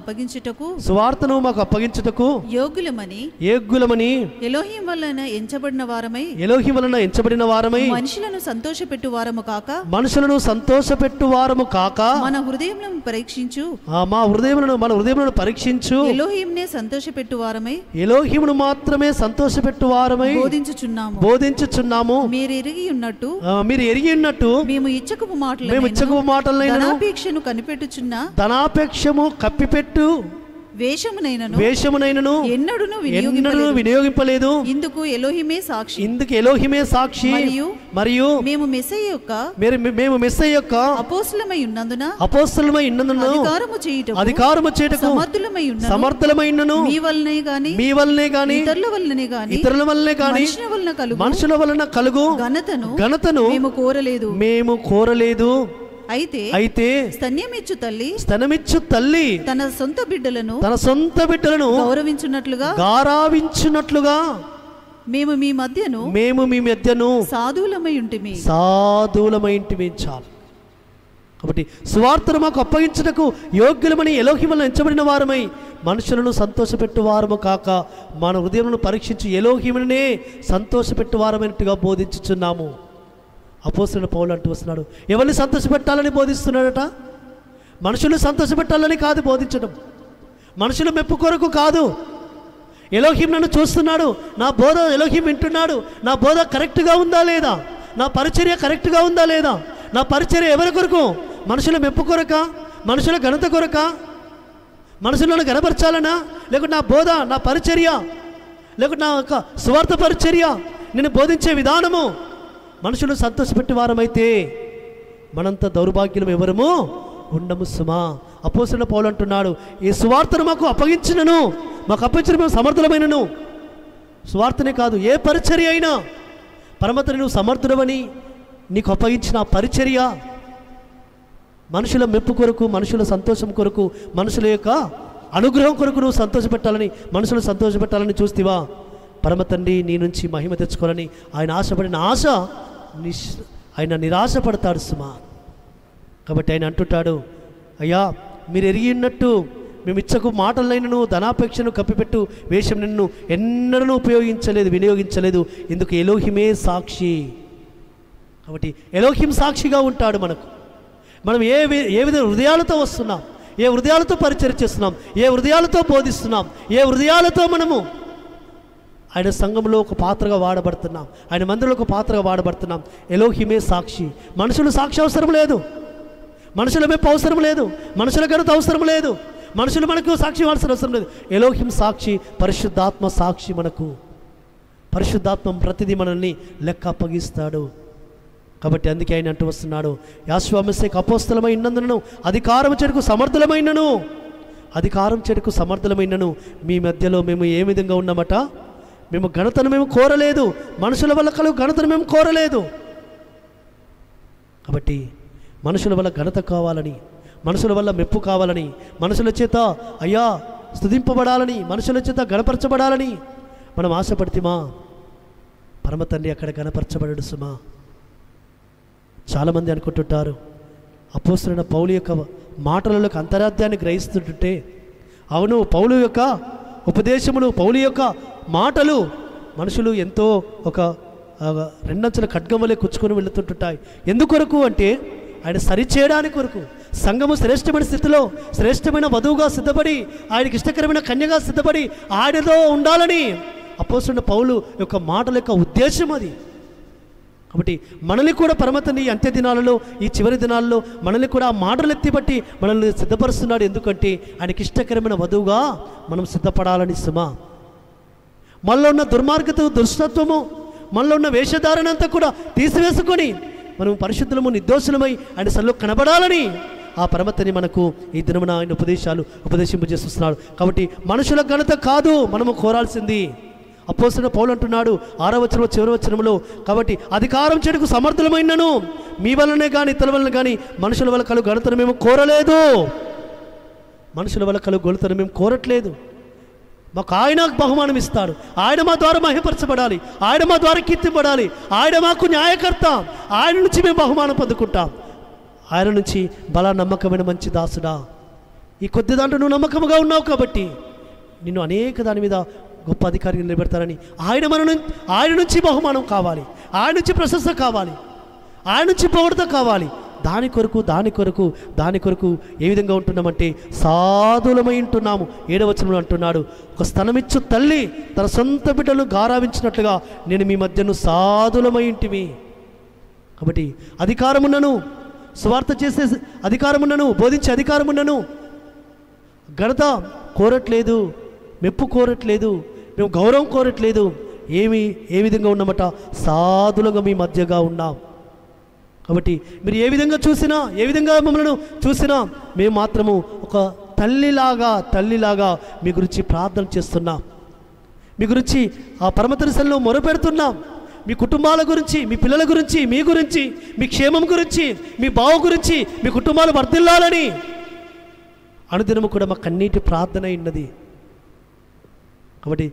అప్పగించుటకు యోగ్యులమని ఎలోహిం వలన ఎంచబడిన వారమై మనుషులను సంతోషపెట్టు వారము కాక మన హృదయములను పరీక్షించు మన హృదయములను పరీక్షించు ఎలోహింనే సంతోషపెట్టు వారమై ఎలోహిమును మాత్రమే సంతోషపెట్టు వారమై బోధించుచున్నాము. మీరు ఎరిగి ఉన్నట్టు మేము ఇచ్చకపు మాటలైనను ధనాపేక్షము కప్పిపెట్టు వేషమునైనను ఎన్నడూను వినియోగింపలేదు. ఇందుకు ఎలోహిమే సాక్షి. మరియు మేము మెస్సయ్య యొక్క అపోస్తలులమై ఉన్నందున అధికారము చేయుటకు సమర్థులమై ఉన్నను. మీ వలనే గాని ఇతరుల వలనే గాని మనుషుల వలన కలుగు ఘనతను మేము కోరలేదు. అయితే స్తన్యమిచ్చు తల్లి తన సొంత బిడ్డలను గౌరవించున్నట్లుగా మేము మీ మధ్యను సాధువులమై ఉంటిమి. చాలు. కాబట్టి సువార్తను మాకు అప్పగించుటకు యోగ్యులమని ఎలోహిములను ఎంచబడిన వారమై మనుషులను సంతోషపెట్టు వారము కాక మన హృదయములను పరీక్షించి ఎలోహిమునే సంతోషపెట్టు వారమైనట్టుగా బోధించుచున్నాము. అపోస్తలుడైన పౌలు అంటూ వస్తున్నాడు, ఎవరిని సంతోషపెట్టాలని బోధిస్తున్నాడట? మనుషులు సంతోషపెట్టాలని కాదు బోధించడం, మనుషుల మెప్పు కొరకు కాదు. ఎలోహిం నన్ను చూస్తున్నాడు, నా బోధ ఎలోహిం వింటున్నాడు, నా బోధ కరెక్ట్గా ఉందా లేదా, నా పరిచర్య కరెక్ట్గా ఉందా లేదా, నా పరిచర్య ఎవరి కొరకు? మనుషుల మెప్పు కొరక, మనుషుల ఘనత కొరక, మనుషులను గనపరచాలనా, లేకుంటే నా బోధ, నా పరిచర్య, లేకుంటే నా యొక్క స్వార్థ పరిచర్య, నేను బోధించే విధానము మనుషులు సంతోషపెట్టే వారమైతే మనంత దౌర్భాగ్యం ఎవరము ఉండము సుమా. అపోస్తలుడైన పౌలు అంటున్నాడు, ఈ సువార్తను మాకు అప్పగించిన మేము సమర్థులమైనను. సువార్తనే కాదు, ఏ పరిచర్య అయినా పరమతండ్రి నువ్వు సమర్థుడవని నీకు అప్పగించిన పరిచర్య మనుషుల మెప్పు కొరకు, మనుషుల సంతోషం కొరకు, మనుషుల యొక్క అనుగ్రహం కొరకు నువ్వు సంతోషపెట్టాలని, మనుషులు సంతోషపెట్టాలని చూస్తేవా పరమతండ్రి నీ నుంచి మహిమ తెచ్చుకోవాలని ఆయన ఆశపడిన ఆశ ఆయన నిరాశపడతాడు సుమా. కాబట్టి ఆయన అంటుంటాడు, అయ్యా మీరు ఎరిగి ఉన్నట్టు మేము ఇచ్చకు మాటలైనను ధనాపేక్షను కప్పిపెట్టు వేషం నిన్ను ఎన్నడూ వినియోగించలేదు. ఇందుకు ఎలోహిమే సాక్షి. కాబట్టి ఎలోహిం సాక్షిగా ఉంటాడు మనకు. మనం ఏ విధంగా హృదయాలతో వస్తున్నాం, ఏ హృదయాలతో పరిచయం చేస్తున్నాం, ఏ హృదయాలతో బోధిస్తున్నాం, ఏ హృదయాలతో మనము ఆయన సంఘంలో ఒక పాత్రగా వాడబడుతున్నాం, ఆయన మందిరంలో ఒక పాత్రగా వాడబడుతున్నాం. ఎలోహిమే సాక్షి. మనుషులు సాక్షి అవసరం లేదు, మనుషుల మెప్పు అవసరం లేదు, మనుషుల ఘనత అవసరం లేదు, మనుషులు మనకు సాక్షి ఇవ్వాల్సిన అవసరం లేదు. ఎలోహిం సాక్షి, పరిశుద్ధాత్మ సాక్షి. మనకు పరిశుద్ధాత్మ ప్రతిదీ మనల్ని లెక్క అప్పగిస్తాడు. కాబట్టి అందుకే ఆయన అంటూ వస్తున్నాడు, యెహోవా మెస్సీకు అపోస్తలమై ఉన్నందున అధికారం చెడుకు సమర్థులమైనను మీ మధ్యలో మేము ఏ విధంగా ఉన్నామట? మేము ఘనతను మేము కోరలేదు, మనుషుల వల్ల కలుగు ఘనతను మేము కోరలేదు. కాబట్టి మనుషుల వల్ల ఘనత కావాలని, మనుషుల వల్ల మెప్పు కావాలని, మనుషుల చేత అయ్యా స్తుతింపబడాలని, మనుషుల చేత గణపరచబడాలని మనం ఆశపడితేమా పరమతండ్రి అక్కడ గణపరచబడడు సుమా. చాలామంది అనుకుంటుంటారు, అపోస్తలుడైన పౌలు యొక్క మాటలలోకి అంతరార్థాన్ని గ్రహిస్తుంటే, అవును పౌలు యొక్క ఉపదేశములు, పౌలు యొక్క మాటలు మనుషులు ఎంతో ఒక రెండంచెల ఖడ్గం వలె కుచ్చుకొని వెళుతుంటాయి. ఎందుకొరకు అంటే ఆయన సరిచేయడానికి కొరకు. సంఘము శ్రేష్టమైన స్థితిలో శ్రేష్టమైన వధువుగా సిద్ధపడి, ఆయనకి ఇష్టకరమైన కన్యగా సిద్ధపడి ఆయనతో ఉండాలని అపోస్తలుడైన పౌలు యొక్క మాటల యొక్క ఉద్దేశం అది. కాబట్టి మనల్ని కూడా పరమతండ్రి అంత్య దినాలలో, ఈ చివరి దినాల్లో మనల్ని కూడా ఆ మాటలు ఎత్తిబట్టి మనల్ని సిద్ధపరుస్తున్నాడు. ఎందుకంటే ఆయనకి ఇష్టకరమైన వధువుగా మనం సిద్ధపడాలని సుమా. మనలో ఉన్న దుర్మార్గత, దుష్టత్వము, మనలో ఉన్న వేషధారణ అంతా కూడా తీసివేసుకొని మనం పరిశుద్ధులము, నిర్దోషులమై ఆయన సన్నిధిలో కనబడాలని ఆ పరమతండ్రి మనకు ఈ దినమున ఆయన ఉపదేశింపజేస్తున్నాడు. కాబట్టి మనుషుల ఘనత కాదు మనము కోరాల్సింది. అపోస్తలుడైన పౌలు అంటున్నాడు 6వ వచనంలో చివరి వచనంలో, కాబట్టి అధికారం చెడుకు సమర్థులమైనను మీ వలనే కానీ ఇతరుల వలన కానీ మనుషుల వల్ల కలుగు ఘనతను మేము కోరలేదు. మనుషుల వల్ల కలుగు ఘనతను మేము కోరట్లేదు. మాకు ఆయన బహుమానం ఇస్తాడు. ఆయన మా ద్వారా మహిమపరచబడాలి, ఆయన మా ద్వారా కీర్తింపబడాలి, ఆయన మాకు న్యాయకర్త. ఆయన నుంచి మేము బహుమానం పొందుకుంటాం. ఆయన నుంచి బలా నమ్మకమైన మంచి దాసుడా, ఈ కొద్ది దాంట్లో నువ్వు నమ్మకముగా ఉన్నావు కాబట్టి నిన్ను అనేక దాని మీద గొప్ప అధికారిగా నిలబెడతారని ఆయన నుంచి బహుమానం కావాలి, ఆయన నుంచి ప్రశంస కావాలి, ఆయన నుంచి పొగడత కావాలి. దాని కొరకు ఏ విధంగా ఉంటున్నామంటే సాధులమై ఉంటున్నాము. 7వ వచనంలో అంటున్నాడు, ఒక స్తనమిచ్చు తల్లి తన సొంత బిడ్డలను గారావించినట్లుగా నేను మీ మధ్యను సాధులమై ఉంటిమి. కాబట్టి అధికారమున్నను, స్వార్థ చేసే అధికారమున్నను, బోధించే అధికారమున్నను, ఘనత కోరట్లేదు, మెప్పు కోరట్లేదు, మేము గౌరవం కోరట్లేదు. ఏ విధంగా ఉన్నామట? సాధులుగా మీ మధ్యగా ఉన్నాం. కాబట్టి మీరు ఏ విధంగా చూసినా, ఏ విధంగా మమ్మల్ని చూసినా మేము మాత్రము ఒక తల్లిలాగా మీ గురించి ప్రార్థన చేస్తున్నాం. మీ గురించి ఆ పరమతరిసల్లో మొరపెడుతున్నాం. మీ కుటుంబాల గురించి, మీ పిల్లల గురించి, మీ గురించి, మీ క్షేమం గురించి, మీ బావు గురించి, మీ కుటుంబాలు వర్ధిల్లాలని అనుదినము కూడా మా కన్నీటి ప్రార్థన అయినది. కాబట్టి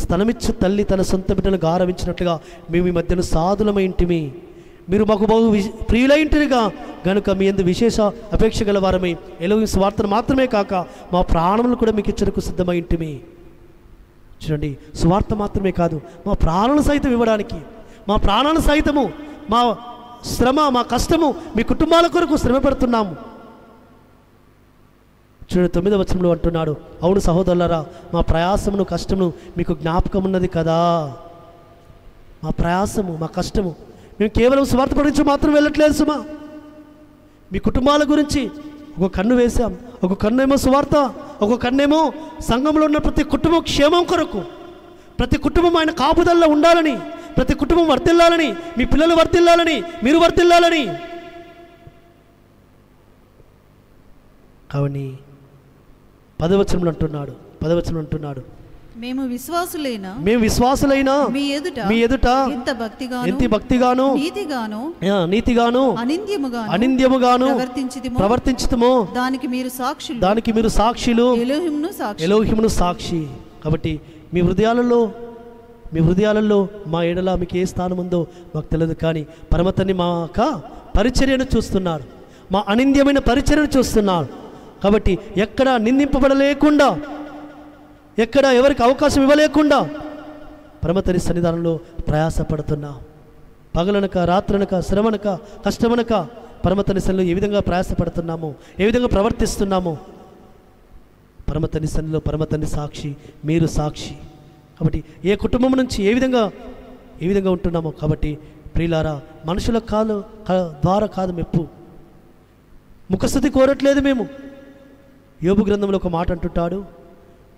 స్తనమిచ్చు తల్లి తన సొంత బిడ్డను గారవించినట్లుగా మేము ఈ మధ్యన సాధులమై ఇంటిమి. మీరు మాకు బహు ప్రియులైంటిగా గనుక మీ యందు విశేష అపేక్ష గల వారమై ఎలోహిం సువార్తను మాత్రమే కాక మా ప్రాణములు కూడా మీకు ఇచ్చటకు సిద్ధమై ఇంటిమి. చూడండి, సువార్త మాత్రమే కాదు, మా ప్రాణాలను సైతం ఇవ్వడానికి, మా ప్రాణాలను సైతము, మా శ్రమ, మా కష్టము మీ కుటుంబాల కొరకు శ్రమ పెడుతున్నాము. చూడండి 9వ వచనంలో అంటున్నాడు, అవును సహోదరులారా, మా ప్రయాసమును కష్టమును మీకు జ్ఞాపకం ఉన్నది కదా. మా ప్రయాసము, మా కష్టము, మేము కేవలం స్వార్థ పడించి మాత్రం వెళ్ళట్లేదు సుమా. మీ కుటుంబాల గురించి ఒక కన్ను వేశాం. ఒక కన్నేమో సువార్త, ఒక కన్నేమో సంఘంలో ఉన్న ప్రతి కుటుంబం క్షేమం కొరకు, ప్రతి కుటుంబం ఆయన కాపుదల్లో ఉండాలని, ప్రతి కుటుంబం వర్ధిల్లాలని, మీ పిల్లలు వర్ధిల్లాలని, మీరు వర్ధిల్లాలని. కావని 10వ వచనంలో అంటున్నాడు, మేము విశ్వాసులైన మీ ఎదుట ఎంత భక్తిగాను నీతిగాను అనింద్యముగాను ప్రవర్తించుము. దానికి మీరు సాక్షులు, ఎలోహిమును సాక్షి. కాబట్టి మీ హృదయాలలో మా ఎడల మీకు ఏ స్థానం ఉందో మాకు తెలియదు, కానీ పరమతన్ని మా పరిచర్యను చూస్తున్నాడు, మా అనింద్యమైన పరిచర్యను చూస్తున్నాడు. కాబట్టి ఎక్కడ నిందింపబడలేకుండా, ఎక్కడ ఎవరికి అవకాశం ఇవ్వలేకుండా పరమతని సన్నిధానంలో ప్రయాసపడుతున్నాం. పగలనక, రాత్రనక, శ్రమనక, కష్టమనక పరమతని సన్నిధిలో ఏ విధంగా ప్రయాసపడుతున్నామో, ఏ విధంగా ప్రవర్తిస్తున్నామో పరమతని సన్నిధిలో పరమతని సాక్షి, మీరు సాక్షి. కాబట్టి ఏ కుటుంబం నుంచి ఏ విధంగా ఉంటున్నామో. కాబట్టి ప్రియులారా, మనుషుల ద్వారా కాదు మెప్పు, ముఖస్థుతి కోరట్లేదు మేము. యోబు గ్రంథంలో ఒక మాట అంటుంటాడు,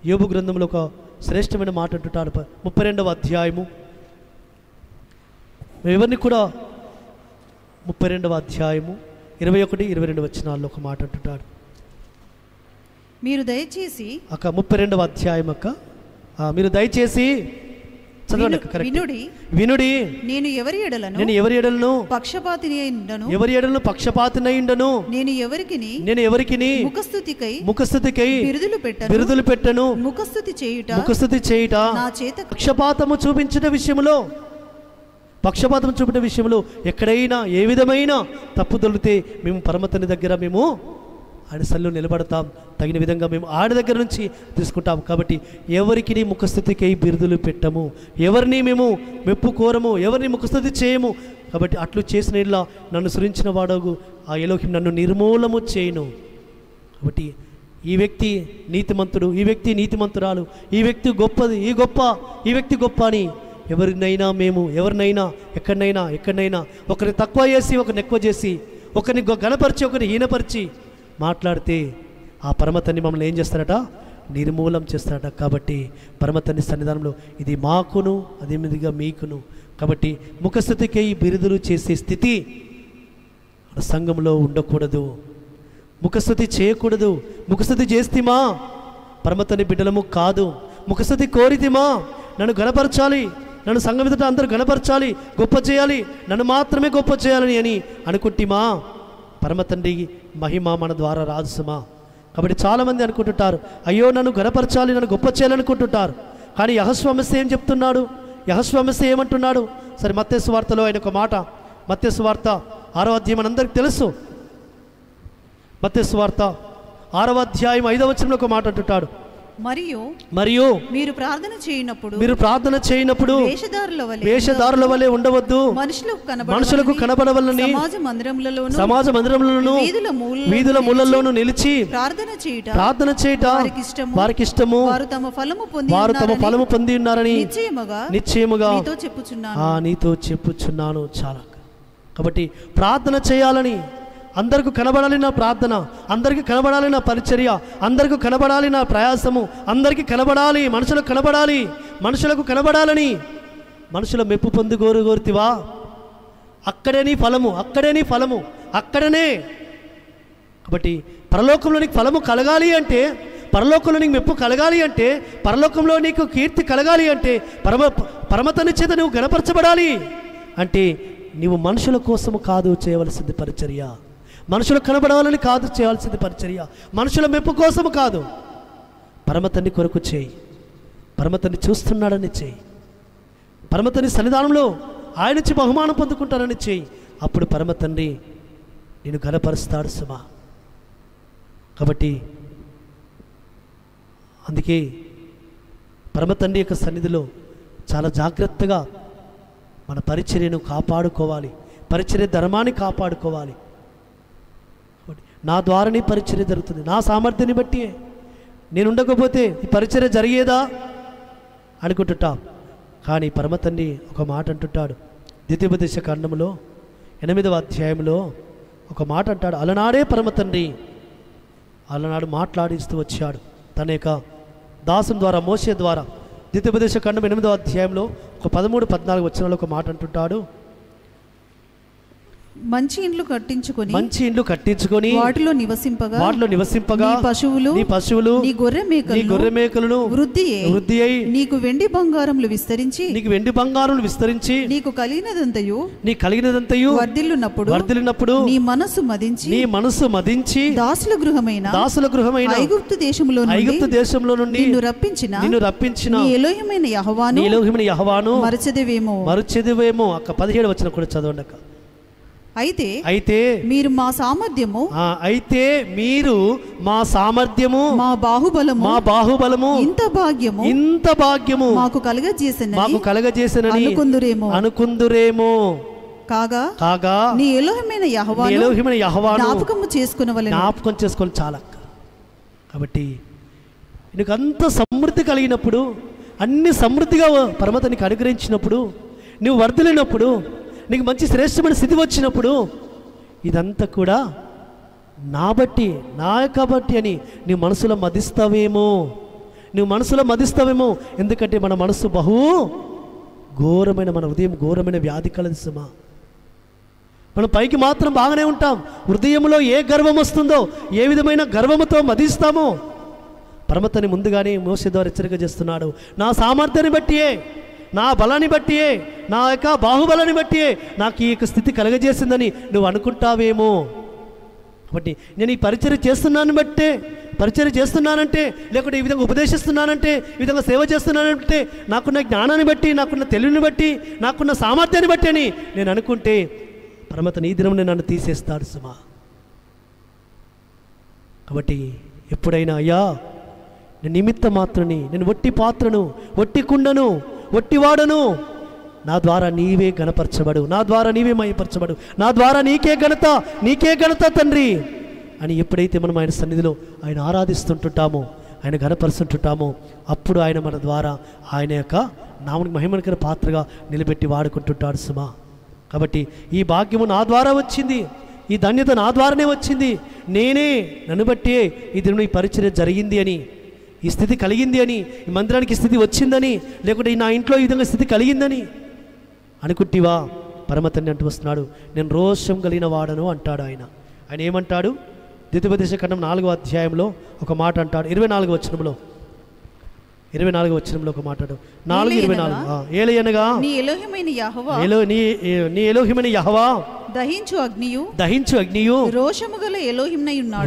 యోబు గ్రంథంలో ఒక శ్రేష్టమైన మాట అంటుంటాడు. 32వ అధ్యాయము, ఎవరిని కూడా 32వ అధ్యాయము 21-22 వచనాల్లో ఒక మాట అంటుంటాడు. మీరు దయచేసి 32వ అధ్యాయం మీరు దయచేసి వినుడి, నేను ఎవరి ఎడలను పక్షపాతినైండను, నేను ఎవరికిని ముఖస్తుతికై బిరుదులు పెట్టను. ముఖస్తుతి చేయుట పక్షపాతము చూపించిన విషయంలో ఎక్కడైనా ఏ విధమైన తప్పు దొరికితే మేము పరమతని దగ్గర మేము ఆయన సన్నిధిలో నిలబడతాం. తగిన విధంగా మేము ఆయన దగ్గర నుంచి తీసుకుంటాం. కాబట్టి ఎవరికి ముఖస్థుతికై బిరుదులు పెట్టము, ఎవరిని మేము మెప్పు కోరము, ఎవరిని ముఖస్థుతి చేయము. కాబట్టి అట్లు చేసిన ఇలా నన్ను సృజించిన వాడగు ఆ ఎలోహిం నన్ను నిర్మూలము చేయను. కాబట్టి ఈ వ్యక్తి నీతిమంతుడు, ఈ వ్యక్తి నీతిమంతురాలు, ఈ వ్యక్తి గొప్పది, ఈ గొప్ప, ఈ వ్యక్తి గొప్ప అని ఎవరినైనా ఎక్కడైనా ఒకరిని తక్కువ చేసి ఒకరిని ఎక్కువ చేసి ఒకరిని గణపరిచి ఒకరిని హీనపరిచి మాట్లాడితే ఆ పరమతన్ని మమ్మల్ని ఏం చేస్తారట? నిర్మూలం చేస్తారట. కాబట్టి పరమతన్ని సన్నిధానంలో ఇది మాకును అదేవిధంగా మీకును. కాబట్టి ముఖస్థుతికి ఈ బిరుదులు చేసే స్థితి సంఘంలో ఉండకూడదు. ముఖస్థుతి చేయకూడదు. ముఖస్థుతి చేస్తేమా పరమతని బిడ్డలము కాదు. ముఖస్థుతి కోరితేమా నన్ను గణపరచాలి, నన్ను సంఘం ఎదుట అందరూ గణపరచాలి, గొప్ప చేయాలి, నన్ను మాత్రమే గొప్ప చేయాలని అని అనుకుంటేమా పరమతండ్రి మహిమ మన ద్వారా రాదు సుమా. కాబట్టి చాలామంది అనుకుంటుంటారు, అయ్యో నన్ను గణపరచాలి, నన్ను గొప్ప చేయాలనుకుంటుంటారు. కానీ యెహోషువ ఏం చెప్తున్నాడు? యెహోషువ ఏమంటున్నాడు? సరే, మత్తయి సువార్తలో ఆయన ఒక మాట, మత్తయి సువార్త 6వ అధ్యాయం మనందరికీ తెలుసు. మత్తయి సువార్త 6వ అధ్యాయం 5వ వచనంలో ఒక మాట అంటుంటాడు, మరియు మీరు ప్రార్థన చేయనప్పుడు వేషధారుల వలె ఉండవద్దు, మనుషులకు కనబడవలని సమాజ మందిరములలోను వీధుల మూలల్లోనూ నిలిచి ప్రార్థన చేయట వారికి ఇష్టము, వారు తమ ఫలము పొంది ఉన్నారని నిశ్చయముగా నీతో చెప్పుచున్నాను. చాలా కాబట్టి ప్రార్థన చేయాలని, అందరికీ కనబడాలి నా ప్రార్థన, అందరికీ కనబడాలి నా పరిచర్య, అందరికీ కనబడాలి నా ప్రయాసము, అందరికీ కనబడాలి, మనుషులకు కనబడాలని మనుషుల మెప్పు పొంది కోరుతివా? అక్కడే నీ ఫలము, అక్కడనే. కాబట్టి పరలోకంలో నీకు ఫలము కలగాలి అంటే, పరలోకంలో నీకు మెప్పు కలగాలి అంటే, పరలోకంలో నీకు కీర్తి కలగాలి అంటే, పరమతని చేత నువ్వు గణపరచబడాలి అంటే నీవు మనుషుల కోసము కాదు చేయవలసింది పరిచర్య, మనుషులు కనబడాలని కాదు చేయాల్సింది పరిచర్య, మనుషుల మెప్పు కోసము కాదు, పరమతన్ని కొరకు చేయి, పరమతన్ని చూస్తున్నాడని చేయి, పరమతన్ని సన్నిధానంలో ఆయన నుంచి బహుమానం పొందుకుంటారని చేయి. అప్పుడు పరమతండ్రి నేను గణపరుస్తాడు సుమా. కాబట్టి అందుకే పరమతండ్రి యొక్క సన్నిధిలో చాలా జాగ్రత్తగా మన పరిచర్యను కాపాడుకోవాలి, పరిచర్య ధర్మాన్ని కాపాడుకోవాలి. నా ద్వారానే పరిచర్య జరుగుతుంది, నా సామర్థ్యాన్ని బట్టి. నేను ఉండకపోతే ఈ పరిచర్య జరిగేదా అనుకుంటుంటా. కానీ పరమతండ్రి ఒక మాట అంటుంటాడు, ద్వితీయోపదేశ కాండములో 8వ అధ్యాయంలో ఒక మాట అంటాడు. అలనాడే పరమతండ్రి అలనాడు మాట్లాడిస్తూ వచ్చాడు తన యొక్క దాసుని ద్వారా, మోషే ద్వారా. ద్వితీయోపదేశ కాండం 8వ అధ్యాయంలో ఒక 13-14 వచనాల్లో ఒక మాట అంటుంటాడు, మంచి ఇండ్లు కట్టించుకొని వాటిలో నివసింపగా నీ పశువులు నీ గొర్రె మేకలను వృద్ధి అయి నీకు వెండి బంగారములు విస్తరించి నీకు కలిగినదంతయు వర్ధిల్లునప్పుడు నీ మనస్సు మదించి దాసుల గృహమైన ఐగుప్తు దేశంలో నుండి నిన్ను రప్పించిన నీ ఎలోహిమైన యెహోవాను మరచెదవేమో. అక్క 17 వచనం కూడా చదవండి అక్క. అయితే మీరు మా సామర్థ్యము మా బాహుబలము ఇంత భాగ్యము మాకు కలగజేసనని అనుకుందురేమో. కాగా నీ ఎలోహిమైన యెహోవాను జ్ఞాపకం చేసుకోవాలి. చాలా. కాబట్టి నీకు అంత సమృద్ధి కలిగినప్పుడు, అన్ని సమృద్ధిగా పరమతనికి అనుగ్రహించినప్పుడు, నువ్వు వర్ధిల్లినప్పుడు, నీకు మంచి శ్రేష్టమైన స్థితి వచ్చినప్పుడు, ఇదంతా కూడా నా యొక్క బట్టి అని నువ్వు మనసులో మదిస్తావేమో. ఎందుకంటే మన మనసు మన హృదయం ఘోరమైన వ్యాధి కలది సుమా. మనం పైకి మాత్రం బాగానే ఉంటాం, హృదయంలో ఏ గర్వం వస్తుందో, ఏ విధమైన గర్వముతో మదిస్తామో పరమతని ముందుగానే మోషే ద్వారా హెచ్చరిక చేస్తున్నాడు. నా సామర్థ్యాన్ని బట్టియే, నా బలాన్ని బట్టియే, నా యొక్క బాహుబలాన్ని బట్టియే నాకు ఈ యొక్క స్థితి కలగజేసిందని నువ్వు అనుకుంటావేమో. కాబట్టి నేను ఈ పరిచర్య చేస్తున్నానంటే, లేకుంటే ఈ విధంగా ఉపదేశిస్తున్నానంటే, ఈ విధంగా సేవ చేస్తున్నానంటే, నాకున్న జ్ఞానాన్ని బట్టి, నాకున్న తెలివిని బట్టి, నాకున్న సామర్థ్యాన్ని బట్టి అని నేను అనుకుంటే పరమతని ఈ దినం నన్ను తీసేస్తాడు సుమా. కాబట్టి ఎప్పుడైనా అయ్యా నేను నిమిత్త మాత్రని, నేను ఒట్టి పాత్రను, ఒట్టి కుండను, ఒట్టివాడను, నా ద్వారా నీవే గణపరచబడు, నా ద్వారా నీవే మహిమపరచబడు, నా ద్వారా నీకే ఘనత తండ్రి. అని ఎప్పుడైతే మనం ఆయన సన్నిధిలో ఆయన ఆరాధిస్తుంటుంటామో, ఆయన ఘనపరుస్తుంటామో, అప్పుడు ఆయన మన ద్వారా ఆయన యొక్క నామనికి మహిమకర పాత్రగా నిలబెట్టి వాడుకుంటుంటాడు సుమా. కాబట్టి ఈ భాగ్యము నా ద్వారా వచ్చింది, ఈ ధన్యత నా ద్వారానే వచ్చింది, నన్ను బట్టి ఈ దినం ఈ పరిచర్య జరిగింది అని, ఈ స్థితి కలిగింది అని, ఈ మందిరానికి స్థితి వచ్చిందని, లేకుంటే నా ఇంట్లో ఈ విధంగా స్థితి కలిగిందని అనుకుంటివా? పరమతండ్రి అంటూ వస్తున్నాడు, నేను రోషం కలిగిన వాడను అంటాడు ఆయన. ఆయన ఏమంటాడు? ద్వితీయోపదేశ ఖండం 4వ అధ్యాయంలో ఒక మాట అంటాడు. 24వ వచనంలో ఒక మాట 4:24 ఏలయనగా నీ ఎలోహిమైన యెహోవా దహించు అగ్నియు రోషము గల ఎలోహింనై ఉన్నాడు.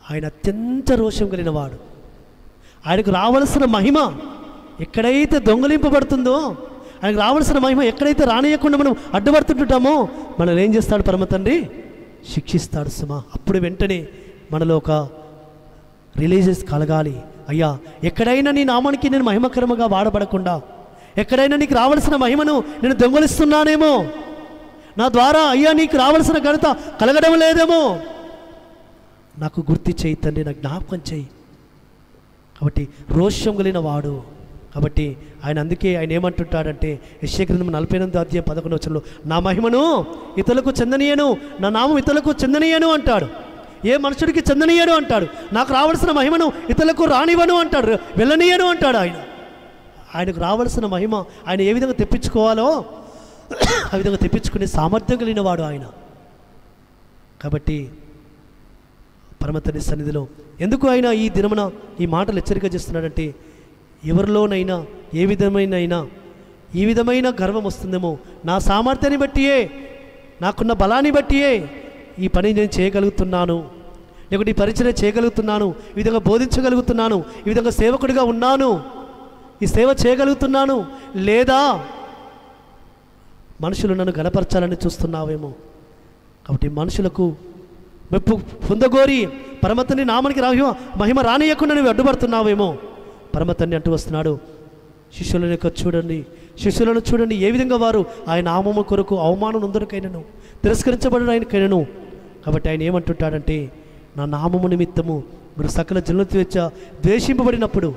ఆయన అత్యంత రోషం కలిగిన వాడు. ఆయనకు రావలసిన మహిమ ఎక్కడైతే దొంగలింపబడుతుందో, ఆయనకు రావాల్సిన మహిమ ఎక్కడైతే రానియకుండా మనం అడ్డుపడుతుంటామో, మనల్ని ఏం చేస్తాడు పరమ తండ్రి? శిక్షిస్తాడు సుమా. అప్పుడు వెంటనే మనలో ఒక రిలీజియస్ కలగాలి. అయ్యా, ఎక్కడైనా నీ నామానికి నేను మహిమకరముగా వాడబడకుండా, ఎక్కడైనా నీకు రావాల్సిన మహిమను నేను దొంగలిస్తున్నానేమో, నా ద్వారా అయ్యా నీకు రావాల్సిన ఘనత కలగడం లేదేమో, నాకు గుర్తు చేయి తండ్రి, నాకు జ్ఞాపకం చేయి. కాబట్టి రోషం కలిగిన వాడు. కాబట్టి ఆయన అందుకే ఆయన ఏమంటుంటాడంటే యెషయా గ్రంథం 48వ అధ్యాయం 11వ వచనంలో, నా మహిమను ఇతరులకు చెందనీయను, నా నామం ఇతరులకు చెందనీయను అంటాడు. ఏ మనుషుడికి చెందనీయను అంటాడు. నాకు రావాల్సిన మహిమను ఇతరులకు రానివ్వను అంటాడు, వెళ్ళనీయను అంటాడు. ఆయనకు రావాల్సిన మహిమ ఆయన ఏ విధంగా తెప్పించుకోవాలో ఆ విధంగా తెప్పించుకునే సామర్థ్యం కలిగిన వాడు ఆయన. కాబట్టి పరమతండ్రి సన్నిధిలో ఎందుకు ఆయన ఈ దినమున ఈ మాటలు హెచ్చరిక చేస్తున్నాడంటే, ఎవరిలోనైనా ఈ విధమైన గర్వం వస్తుందేమో, నా సామర్థ్యాన్ని బట్టియే, నాకున్న బలాన్ని బట్టియే ఈ పని నేను చేయగలుగుతున్నాను, లేకుంటే ఈ పరిచయం చేయగలుగుతున్నాను, ఈ విధంగా బోధించగలుగుతున్నాను, ఈ విధంగా సేవకుడిగా ఉన్నాను, ఈ సేవ చేయగలుగుతున్నాను, లేదా మనుషులు నన్ను గణపరచాలని చూస్తున్నావేమో. కాబట్టి మనుషులకు మెప్పు పొందగోరి పరమతండ్రి నామానికి మహిమ రానియకుండా నువ్వు అడ్డుపడుతున్నావేమో. పరమతండ్రి అంటూ వస్తున్నాడు, శిష్యులను చూడండి ఏ విధంగా వారు ఆయన నామము కొరకు అవమానం నొందరికైనను తిరస్కరించబడినకైనను. కాబట్టి ఆయన ఏమంటుంటాడంటే, నా నామము నిమిత్తము మీరు సకల జనులతో ద్వేషింపబడినప్పుడు,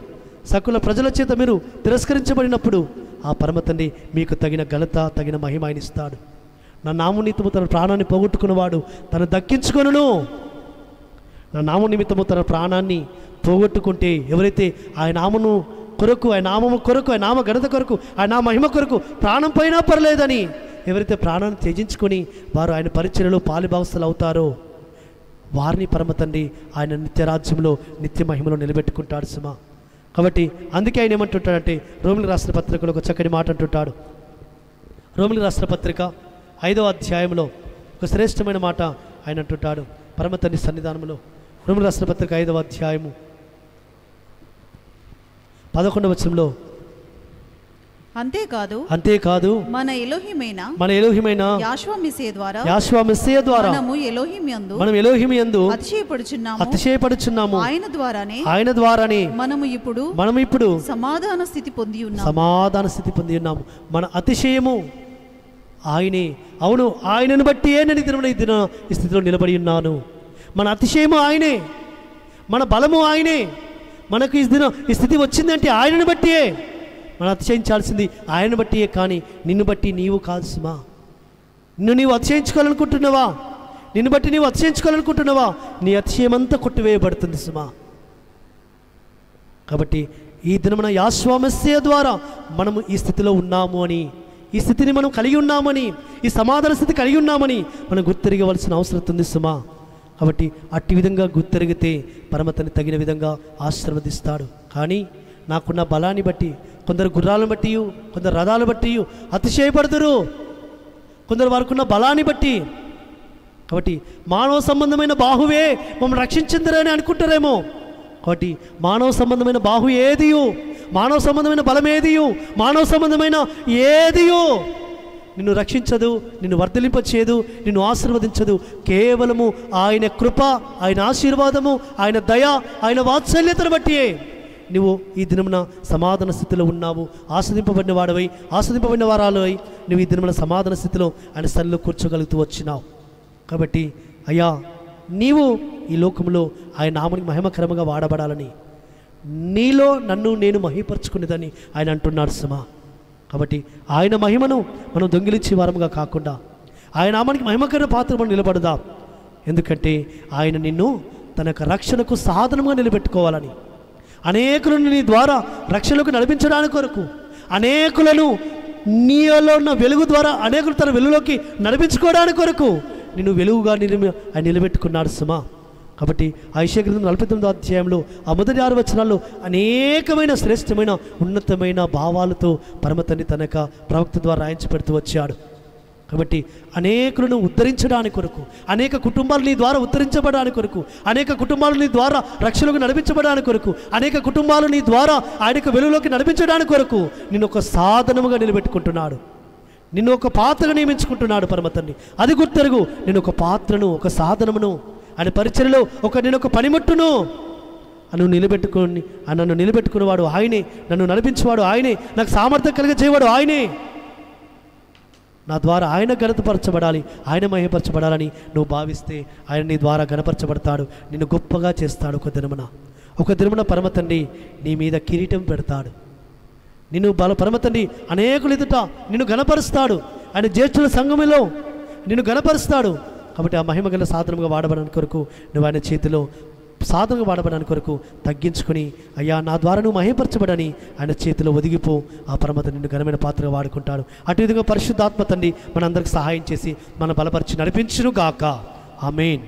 సకల ప్రజల చేత మీరు తిరస్కరించబడినప్పుడు ఆ పరమతండ్రి మీకు తగిన ఘనత, తగిన మహిమ ఆయన ఇస్తాడు. నా నామం నిమిత్తము తన ప్రాణాన్ని పోగొట్టుకున్నవాడు తను దక్కించుకొనును. నా నామం నిమిత్తము తన ప్రాణాన్ని పోగొట్టుకుంటే, ఎవరైతే ఆయన నామము కొరకు, ఆయన నామము కొరకు, ఆయన నామ ఘనత కొరకు, ఆయన నా మహిమ కొరకు ప్రాణం పోయినా పర్లేదని ఎవరైతే ప్రాణాన్ని త్యజించుకొని వారు ఆయన పరిచర్యలో పాలిభాగస్తులు అవుతారో, వారిని పరమతండ్రి ఆయన నిత్యరాజ్యంలో నిత్య మహిమలో నిలబెట్టుకుంటాడు సుమా. కాబట్టి అందుకే ఆయన ఏమంటుంటాడంటే, రోమిలికి రాసిన పత్రికలో ఒక చక్కటి మాట అంటుంటాడు. రోమిలికి రాసిన పత్రిక 5వ అధ్యాయంలో ఒక శ్రేష్టమైన మాట ఆయన అంటుంటాడు పరమతండ్రి సన్నిధానంలో. రోమిలికి రాసిన పత్రిక 5వ అధ్యాయము 11వ వచనంలో, అంతేకాదు మన ఎలోహిమైన యెహోవా మెస్సీయ ద్వారా మనం ఎలోహిము యందు అతిశయపడుచున్నాము. ఆయన ద్వారానే మనము ఇప్పుడు సమాధాన స్థితి పొంది ఉన్నాము. మన అతిశయము ఆయనే. అవును, ఆయనను బట్టియే నేను ఈ స్థితిలో నిలబడి ఉన్నాను. మన అతిశయము ఆయనే, మన బలము ఆయనే. మనకు ఈ స్థితి వచ్చిందంటే ఆయనను బట్టియే. మనం అతిశయించాల్సింది ఆయనను బట్టియే, కానీ నిన్ను బట్టి నీవు కాదు సుమా. నీవు అతిశయించుకోవాలనుకుంటున్నావా? నిన్ను బట్టి నీవు అతిశయించుకోవాలనుకుంటున్నావా? నీ అతిశయమంతా కొట్టివేయబడుతుంది సుమా. కాబట్టి ఈ దినమున యెహోవా మెస్సీయ ద్వారా మనము ఈ స్థితిలో ఉన్నాము అని, ఈ స్థితిని మనం కలిగి ఉన్నామని, ఈ సమాధాన స్థితి కలిగి ఉన్నామని మనం గుర్తిరగవలసిన అవసరం ఉంది సుమా. కాబట్టి అట్టి విధంగా గుర్తిరిగితే పరమతని తగిన విధంగా ఆశీర్వదిస్తాడు. కానీ నాకున్న బలాన్ని బట్టి, కొందరు గుర్రాలను బట్టి, కొందరు రథాలను బట్టి అతిశయపడుతురు, కొందరు వారికున్న బలాన్ని బట్టి. కాబట్టి మానవ సంబంధమైన బాహువే మమ్మల్ని రక్షించిందరని అనుకుంటారేమో. కాబట్టి మానవ సంబంధమైన బాహు ఏదియో, మానవ సంబంధమైన బలం ఏదియో, మానవ సంబంధమైన ఏదియో నిన్ను రక్షించదు, నిన్ను వర్ధలింపచేయదు, నిన్ను ఆశీర్వదించదు. కేవలము ఆయన కృప, ఆయన ఆశీర్వాదము, ఆయన దయ, ఆయన వాత్సల్యతను బట్టియే నువ్వు ఈ దినమున సమాధాన స్థితిలో ఉన్నావు. ఆస్వాదింపబడిన వాడవై, ఆస్వాదింపబడిన వారాలవై నువ్వు ఈ దినమున సమాధాన స్థితిలో ఆయన సన్నిధిలో కూర్చోగలుగుతూ వచ్చినావు. కాబట్టి అయ్యా నీవు ఈ లోకంలో ఆయన నామానికి మహిమకరంగా వాడబడాలని నీలో నన్ను నేను మహిమపరుచుకునేదని ఆయన అంటున్నాడు సుమా. కాబట్టి ఆయన మహిమను మనం దొంగిలించే వారముగా కాకుండా ఆయన నామానికి మహిమకర పాత్ర మనం నిలబడదాం. ఎందుకంటే ఆయన నిన్ను తన యొక్క రక్షణకు సాధనంగా నిలబెట్టుకోవాలని, అనేకులను నీ ద్వారా రక్షణకు నడిపించడానికి కొరకు, అనేకులను నీలో ఉన్న వెలుగు ద్వారా అనేకులు తన వెలుగులోకి నడిపించుకోవడానికి కొరకు నిన్ను వెలుగుగా ఆయన నిలబెట్టుకున్నాడు సుమా. కాబట్టి యెషయా గ్రంథం 49వ అధ్యాయంలో ఆ మొదటి 6 వచనాల్లో అనేకమైన శ్రేష్టమైన ఉన్నతమైన భావాలతో పరమతండ్రి తన యొక్క ప్రవక్త ద్వారా రాయించి పెడుతూ వచ్చాడు. కాబట్టి అనేకులను ఉద్ధరించడానికి కొరకు, అనేక కుటుంబాలు నీ ద్వారా ఉద్ధరించబడడానికి కొరకు, అనేక కుటుంబాలు నీ ద్వారా రక్షణకు నడిపించబడడానికి కొరకు, అనేక కుటుంబాలు నీ ద్వారా ఆయన యొక్క వెలుగులోకి నడిపించడానికి కొరకు నిన్ను ఒక సాధనముగా నిలబెట్టుకుంటున్నాడు. నిన్ను ఒక పాత్రగా నియమించుకుంటున్నాడు పరమతండ్రి. అది గుర్తెరుగు. నేను ఒక పాత్రను, ఒక సాధనమును, ఆయన పరిచర్యలో నేను ఒక పనిముట్టును నన్ను నిలబెట్టుకునేవాడు ఆయనే, నన్ను నడిపించేవాడు ఆయనే, నాకు సామర్థ్యం కలిగజేవాడు ఆయనే. నా ద్వారా ఆయన ఘనతపరచబడాలి, ఆయన మహిమపరచబడాలని నువ్వు భావిస్తే ఆయన నీ ద్వారా ఘనపరచబడతాడు, నిన్ను గొప్పగా చేస్తాడు. ఒక దినమున పరమతండ్రి నీ మీద కిరీటం పెడతాడు. నిన్ను పరమతండ్రి అనేకులు ఎదుట నిన్ను ఘనపరుస్తాడు. ఆయన జ్యేష్ఠుల సంఘములో నిన్ను ఘనపరుస్తాడు. కాబట్టి ఆ మహిమగల సాధనముగా వాడబడడానికి కొరకు నువ్వు ఆయన చేతిలో సాధనగా వాడబడడానికి కొరకు తగ్గించుకొని, అయ్యా నా ద్వారా నువ్వు మహిమపరచబడని ఆయన చేతిలో ఒదిగిపో. ఆ పరమతండ్రి నిన్ను ఘనమైన పాత్రగా వాడుకుంటాడు. అటు విధంగా పరిశుద్ధాత్మ తండ్రి మనందరికి సహాయం చేసి మన బలపరిచి నడిపించును గాక. ఆమేన్.